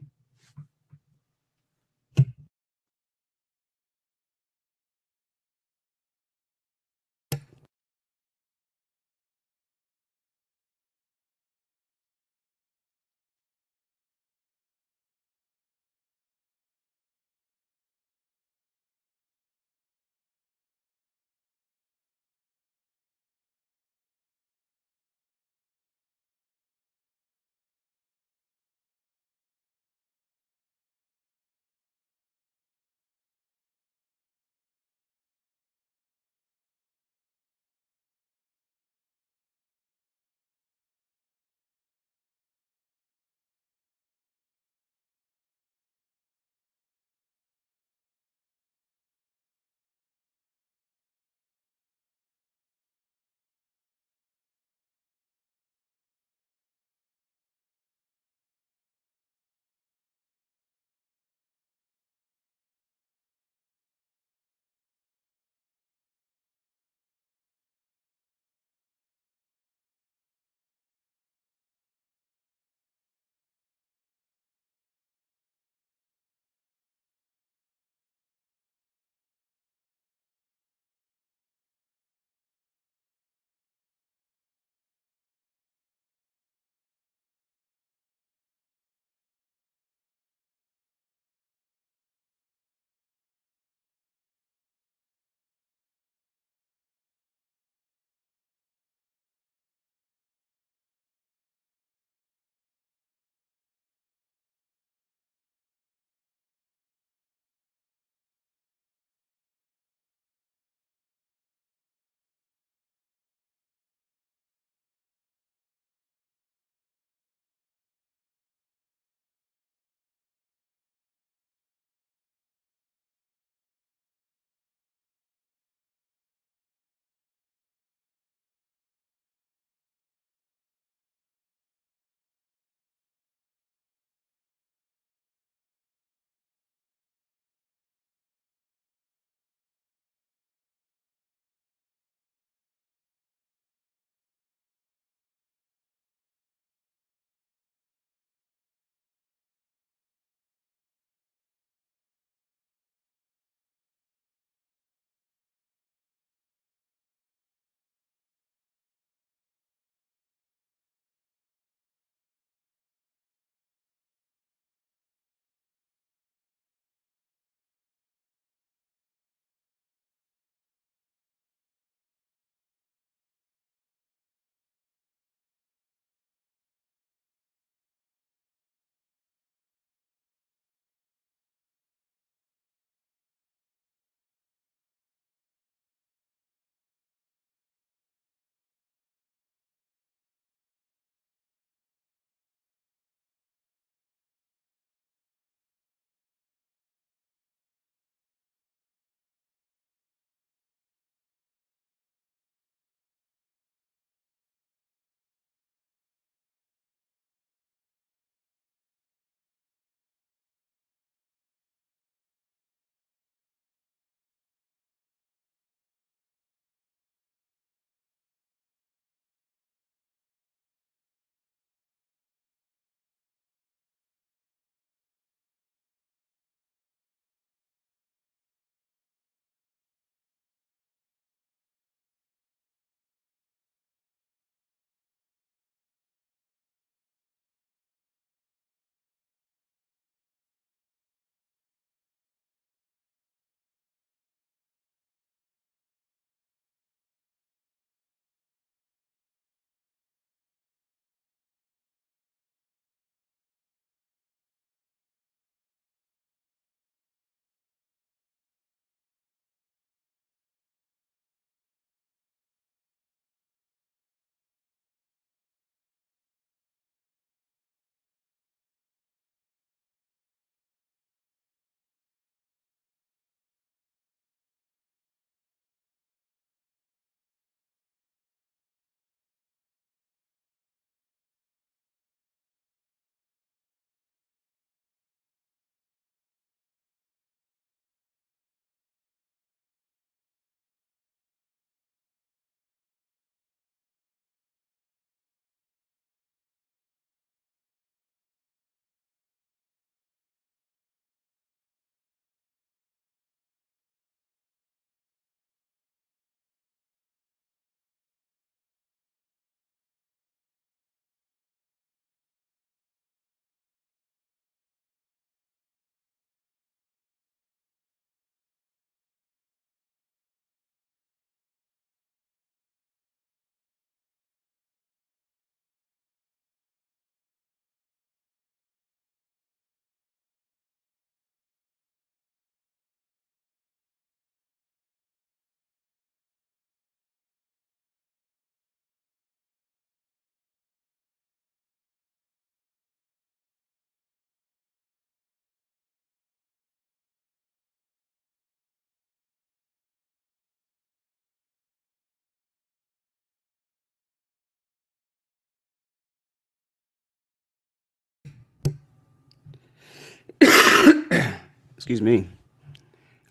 Excuse me.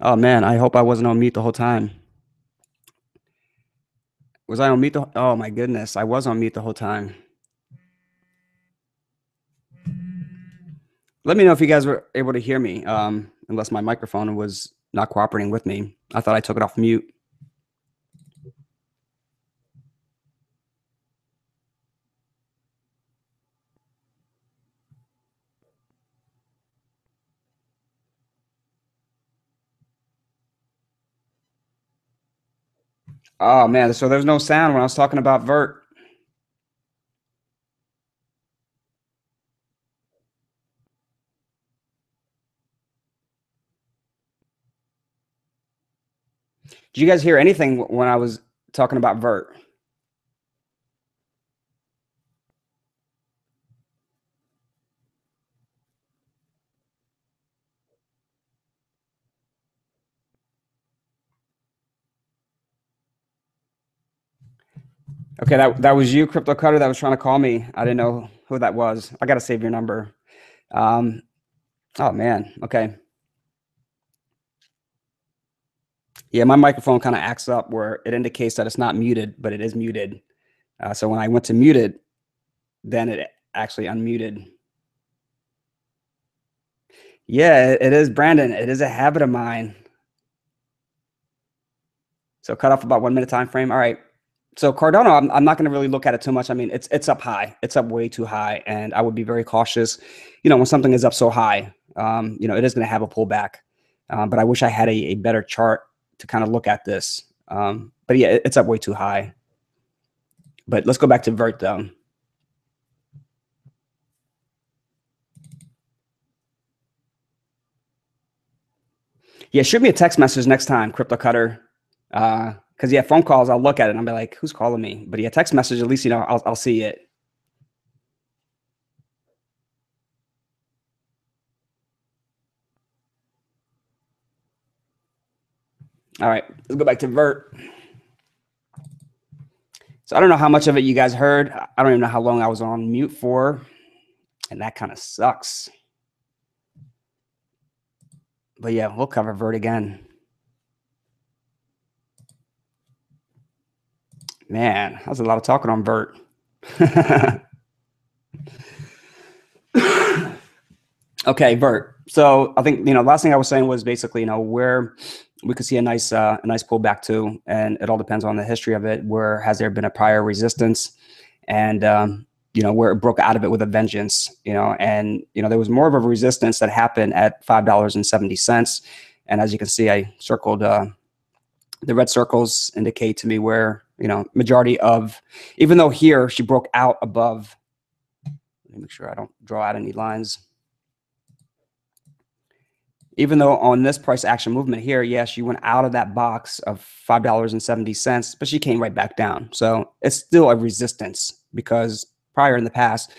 Oh man, I hope I wasn't on mute the whole time. Was I on mute? Oh my goodness, I was on mute the whole time. Let me know if you guys were able to hear me, unless my microphone was not cooperating with me. I thought I took it off mute. Oh man, so there's no sound when I was talking about Vert. Did you guys hear anything when I was talking about Vert? Okay, that was you, Crypto Cutter, that was trying to call me. I didn't know who that was. I got to save your number. Oh man, okay. Yeah, my microphone kind of acts up where it indicates that it's not muted, but it is muted. So when I went to mute it, then it actually unmuted. Yeah, it is, Brandon. It is a habit of mine. So cut off about 1 minute time frame. All right. So Cardano, I'm not going to really look at it too much. I mean, it's up high. It's up way too high, and I would be very cautious. When something is up so high, it is going to have a pullback. But I wish I had a better chart to kind of look at this. But yeah, it's up way too high. But let's go back to Vert though. Yeah, shoot me a text message next time, Crypto Cutter. Because yeah, phone calls, I'll look at it and I'll be like, who's calling me? But yeah, text message, at least I'll see it. All right, let's go back to Vert. So I don't know how much of it you guys heard. I don't even know how long I was on mute for, and that kind of sucks. But yeah, we'll cover Vert again. Man, that was a lot of talking on Vert. Okay, Vert. So I think last thing I was saying was basically where we could see a nice pullback to, and it all depends on the history of it. Where has there been a prior resistance, and where it broke out of it with a vengeance. And there was more of a resistance that happened at $5.70, and as you can see, I circled the red circles indicate to me where majority of, even though here she broke out above. Let me make sure I don't draw out any lines. Even though on this price action movement here, yes, she went out of that box of $5.70, but she came right back down. So it's still a resistance because prior in the past,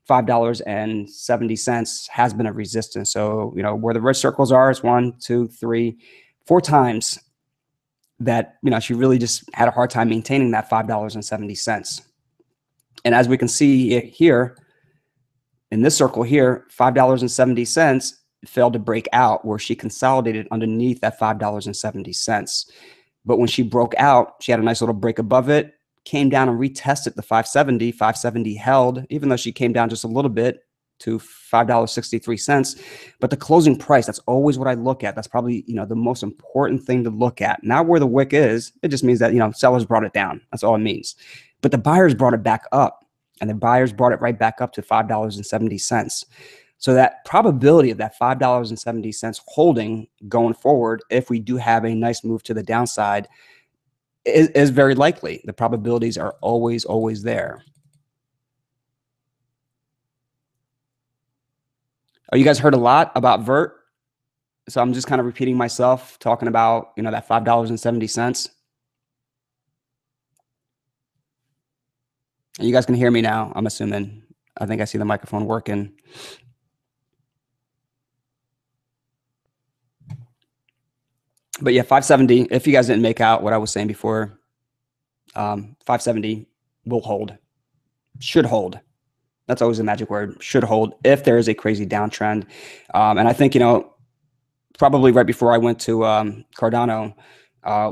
$5.70 has been a resistance. So, where the red circles are, it's 1, 2, 3, 4 times that, she really just had a hard time maintaining that $5.70. And as we can see here in this circle here, $5.70 failed to break out where she consolidated underneath that $5.70. But when she broke out, she had a nice little break above it, came down and retested the 570. 570 held, even though she came down just a little bit to $5.63. But the closing price, that's always what I look at. That's probably, the most important thing to look at. Not where the wick is. It just means that, sellers brought it down. That's all it means. But the buyers brought it back up, and the buyers brought it right back up to $5.70. So that probability of that $5.70 holding going forward, if we do have a nice move to the downside, is very likely. The probabilities are always, always there. Oh, you guys heard a lot about Vert. So I'm just kind of repeating myself, talking about, that $5.70. You guys can hear me now, I'm assuming. I think I see the microphone working. But yeah, 570, if you guys didn't make out what I was saying before, 570 will hold, should hold. That's always the magic word, should hold, if there is a crazy downtrend. And I think, probably right before I went to Cardano,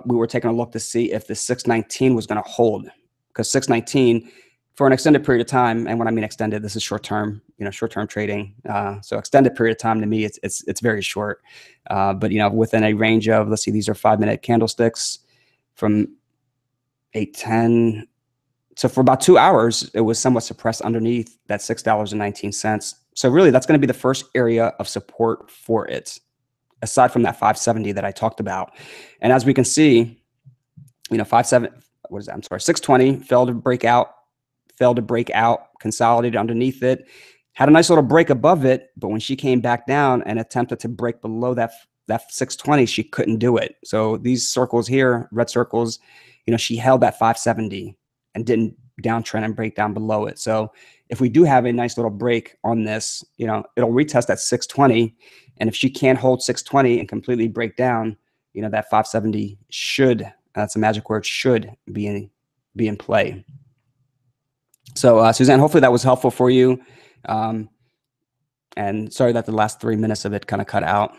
we were taking a look to see if the 619 was going to hold, because 619 for an extended period of time, and when I mean extended, this is short term, short-term trading. So extended period of time to me, it's very short. But within a range of, let's see, these are 5-minute candlesticks from 8:10. So for about 2 hours, it was somewhat suppressed underneath that $6.19. So really, that's going to be the first area of support for it, aside from that 570 that I talked about. And as we can see, 620 failed to break out, consolidated underneath it, had a nice little break above it, but when she came back down and attempted to break below that 620, she couldn't do it. So these circles here, red circles, she held that 570 and didn't downtrend and break down below it. So if we do have a nice little break on this, it'll retest at 620. And if she can't hold 620 and completely break down, that 570 should, that's a magic word, should be in play. So Suzanne, hopefully that was helpful for you. And sorry that the last 3 minutes of it kind of cut out.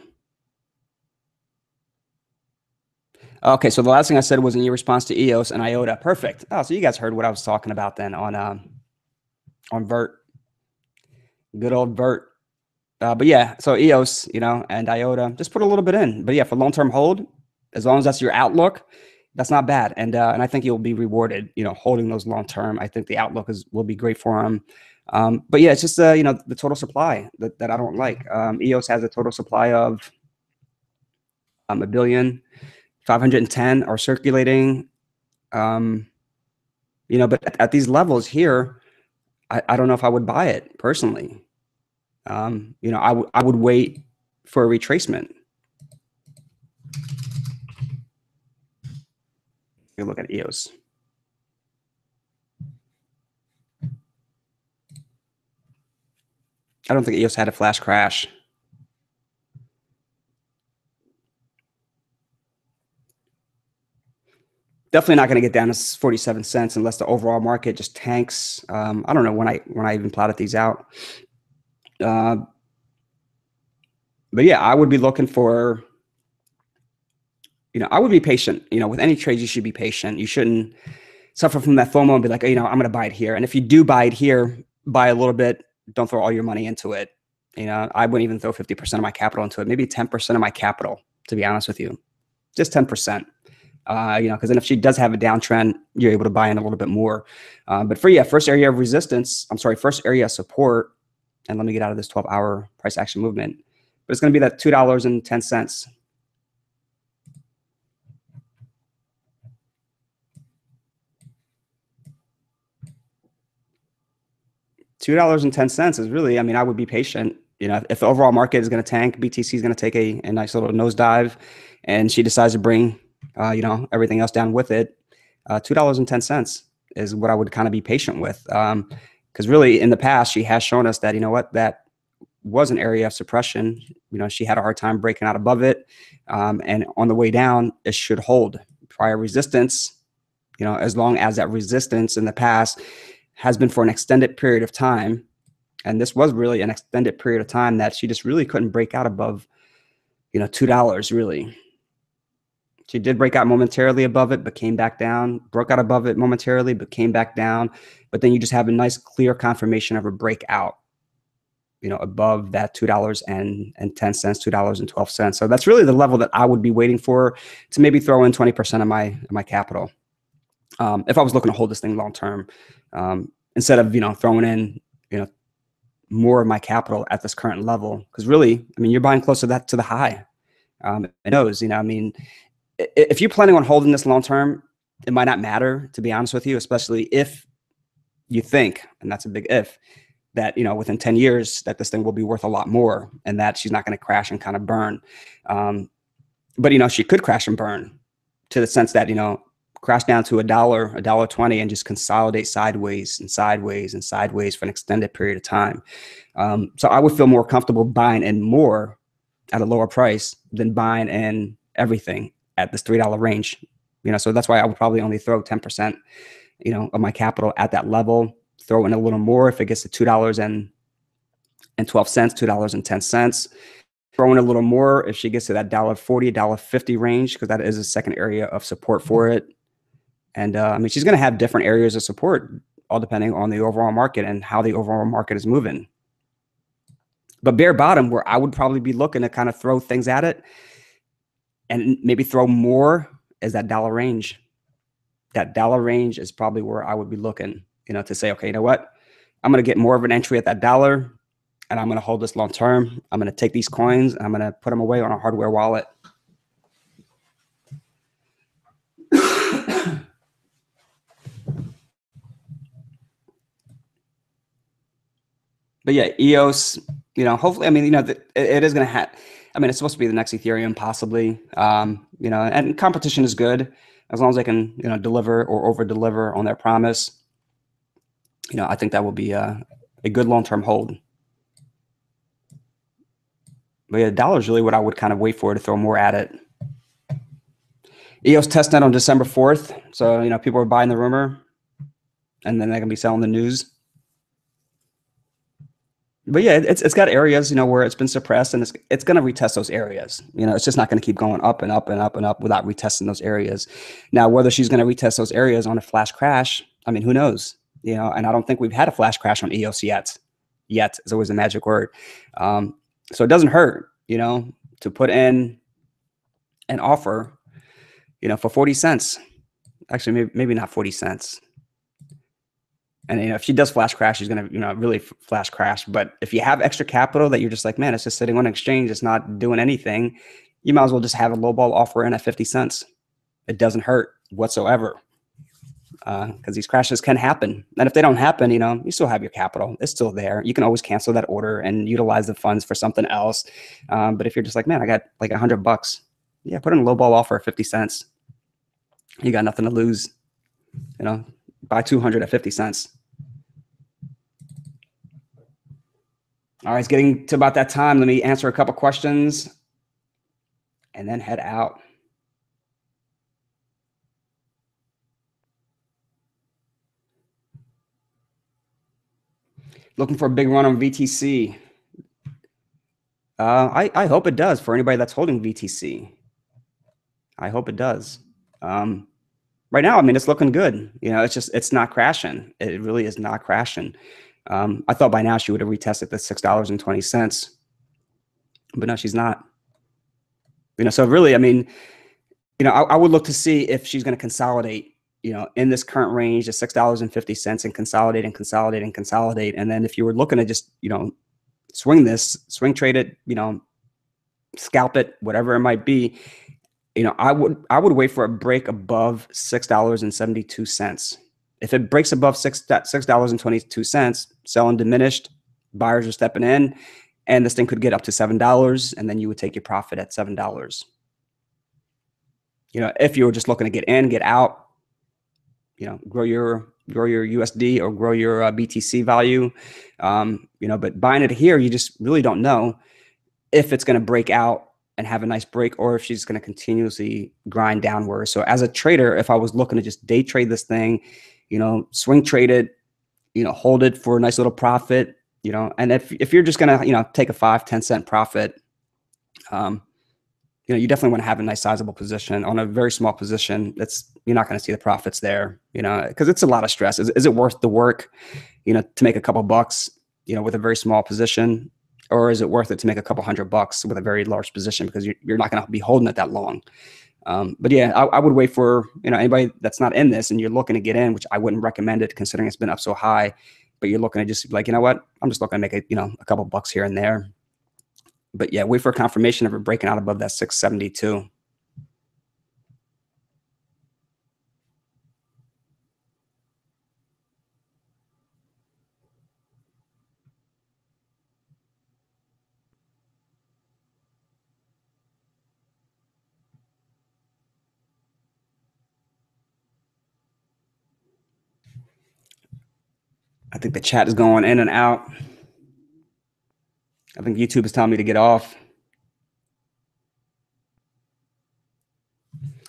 Okay, so the last thing I said was in your response to EOS and IOTA. Perfect. Oh, so you guys heard what I was talking about then on Vert. Good old Vert. But yeah, so EOS, and IOTA, just put a little bit in. But yeah, for long-term hold, as long as that's your outlook, that's not bad. And I think you'll be rewarded, holding those long-term. I think the outlook will be great for them. But yeah, it's just, the total supply that I don't like. EOS has a total supply of 1,510,000 are circulating. But at these levels here, I don't know if I would buy it personally. I would wait for a retracement. Take a look at EOS. I don't think EOS had a flash crash. Definitely not going to get down to 47 cents unless the overall market just tanks. I don't know when I even plotted these out. But yeah, I would be looking for, I would be patient. With any trades, you should be patient. You shouldn't suffer from that FOMO and be like, I'm going to buy it here. And if you do buy it here, buy a little bit. Don't throw all your money into it. I wouldn't even throw 50% of my capital into it. Maybe 10% of my capital, to be honest with you. Just 10%. Because then if she does have a downtrend, you're able to buy in a little bit more. But first area of resistance, first area of support, and let me get out of this 12-hour price action movement, but it's going to be that $2.10. $2.10 is really, I would be patient. If the overall market is going to tank, BTC is going to take a nice little nosedive, and she decides to bring everything else down with it, $2.10 is what I would kind of be patient with. Because really in the past, she has shown us that, that was an area of suppression. She had a hard time breaking out above it. And on the way down, it should hold prior resistance, as long as that resistance in the past has been for an extended period of time. And this was really an extended period of time that she just really couldn't break out above, $2 really. She did break out momentarily above it, but came back down, broke out above it momentarily, but came back down. But then you just have a nice clear confirmation of a breakout, above that $2.10, $2.12. So that's really the level that I would be waiting for to maybe throw in 20% of my capital. If I was looking to hold this thing long-term, instead of, throwing in, more of my capital at this current level. Because really, you're buying close to that, to the high. It knows, if you're planning on holding this long term, it might not matter, to be honest with you, especially if you think, and that's a big if, that within 10 years that this thing will be worth a lot more, and that she's not going to crash and kind of burn. But she could crash and burn, to the sense that crash down to $1.20, and just consolidate sideways and sideways and sideways for an extended period of time. So I would feel more comfortable buying in more at a lower price than buying in everything at this $3 range. So that's why I would probably only throw 10%, of my capital at that level. Throw in a little more if it gets to $2.12, $2.10. Throwing a little more if she gets to that $1.40, $1.50 range, because that is a second area of support for it. And I mean, she's going to have different areas of support, all depending on the overall market and how the overall market is moving. But bare bottom, where I would probably be looking to kind of throw things at it and maybe throw more, is that dollar range. That dollar range is probably where I would be looking, to say, okay, you know what? I'm going to get more of an entry at that dollar, and I'm going to hold this long term. I'm going to take these coins and I'm going to put them away on a hardware wallet. But yeah, EOS, hopefully, I mean, it is going to have, I mean, it's supposed to be the next Ethereum possibly, and competition is good as long as they can, deliver or over deliver on their promise. I think that will be a good long-term hold. But yeah, dollar is really what I would kind of wait for to throw more at it. EOS testnet on December 4th. So, people are buying the rumor and then they're going to be selling the news. But yeah, it's got areas, where it's been suppressed, and it's going to retest those areas. It's just not going to keep going up and up and up and up without retesting those areas. Now, whether she's going to retest those areas on a flash crash, I mean, who knows? And I don't think we've had a flash crash on EOS yet. Yet is always a magic word. So it doesn't hurt, to put in an offer, for 40 cents. Actually, maybe not 40 cents. And if she does flash crash, she's going to, really flash crash. But if you have extra capital that you're just like, man, it's just sitting on an exchange, it's not doing anything, you might as well just have a lowball offer in at 50 cents. It doesn't hurt whatsoever, because these crashes can happen. And if they don't happen, you still have your capital. It's still there. You can always cancel that order and utilize the funds for something else. But if you're just like, man, I got like $100, yeah, put in a lowball offer at 50 cents. You got nothing to lose. Buy 200 at 50 cents. All right, it's getting to about that time. Let me answer a couple questions and then head out. Looking for a big run on VTC. I hope it does for anybody that's holding VTC. I hope it does. Right now, I mean, it's looking good. It's not crashing. It really is not crashing. I thought by now she would have retested the $6.20, but no, she's not. So really, I mean, I would look to see if she's going to consolidate, in this current range of $6.50 and consolidate and consolidate and consolidate. And then if you were looking to just, swing trade it, scalp it, whatever it might be, I would wait for a break above $6.72. If it breaks above $6.22, selling diminished, buyers are stepping in, and this thing could get up to $7, and then you would take your profit at $7. If you were just looking to get in, get out, grow your USD or grow your BTC value, but buying it here, you just really don't know if it's going to break out and have a nice break, or if she's going to continuously grind downward. So as a trader, if I was looking to just day trade this thing, swing trade it, hold it for a nice little profit, and if you're just going to, take a 5-10 cent profit, you definitely want to have a nice sizable position. On a very small position, you're not going to see the profits there, because it's a lot of stress. Is it worth the work, to make a couple bucks, with a very small position? Or is it worth it to make a couple $100 with a very large position, because you're not going to be holding it that long? But yeah, I would wait for, anybody that's not in this and you're looking to get in, which I wouldn't recommend it considering it's been up so high, but you're looking to just like, you know what, I'm just looking to make a couple bucks here and there. But yeah, wait for confirmation of it breaking out above that 672. I think the chat is going in and out. I think YouTube is telling me to get off.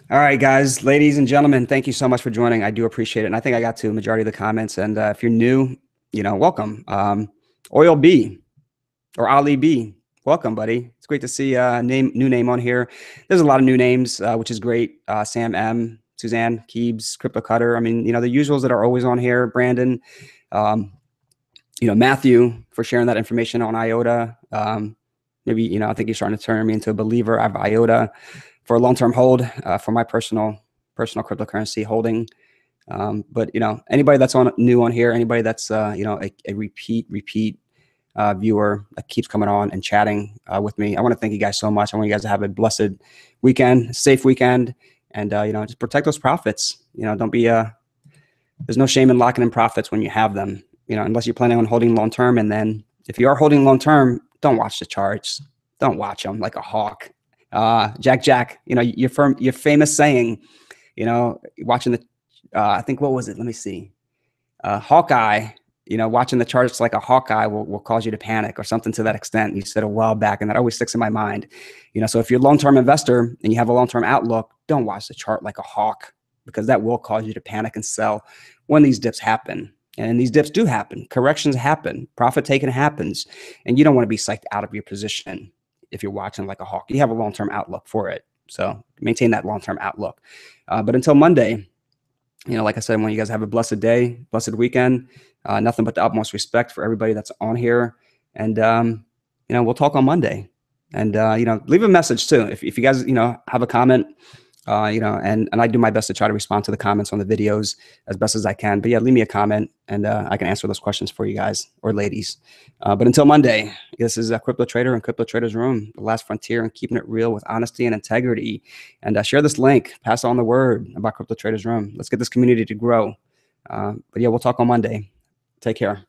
All right, guys, ladies and gentlemen, thank you so much for joining. I do appreciate it. And I think I got to a majority of the comments. And if you're new, welcome. Oil B or Ali B, welcome, buddy. It's great to see a new name on here. There's a lot of new names, which is great. Sam M, Suzanne Keebs, Crypto Cutter. I mean, the usuals that are always on here. Brandon, Matthew for sharing that information on IOTA. Maybe, I think you're starting to turn me into a believer. I have IOTA for a long-term hold for my personal cryptocurrency holding. But anybody that's new on here, anybody that's a repeat viewer that keeps coming on and chatting with me, I want to thank you guys so much. I want you guys to have a blessed weekend, safe weekend, and just protect those profits. Don't be there's no shame in locking in profits when you have them. Unless you're planning on holding long term. And then if you are holding long term, don't watch the charts. Don't watch them like a hawk. Jack, your famous saying, watching the I think, what was it? Let me see. Hawkeye, watching the charts like a hawkeye will cause you to panic or something to that extent. You said a while back, and that always sticks in my mind. So if you're a long-term investor and you have a long-term outlook, don't watch the chart like a hawk, because that will cause you to panic and sell when these dips happen. And these dips do happen. Corrections happen. Profit taking happens. And you don't want to be psyched out of your position if you're watching like a hawk. You have a long-term outlook for it. So maintain that long-term outlook. But until Monday, like I said, I want you guys to have a blessed day, blessed weekend. Nothing but the utmost respect for everybody that's on here. And, we'll talk on Monday. And, leave a message too. If you guys, have a comment, and I do my best to try to respond to the comments on the videos as best as I can. But yeah, leave me a comment and I can answer those questions for you guys or ladies. But until Monday, this is a Crypto Trader and Crypto Traders Room, the last frontier and keeping it real with honesty and integrity. And share this link, pass on the word about Crypto Traders Room. Let's get this community to grow. But yeah, we'll talk on Monday. Take care.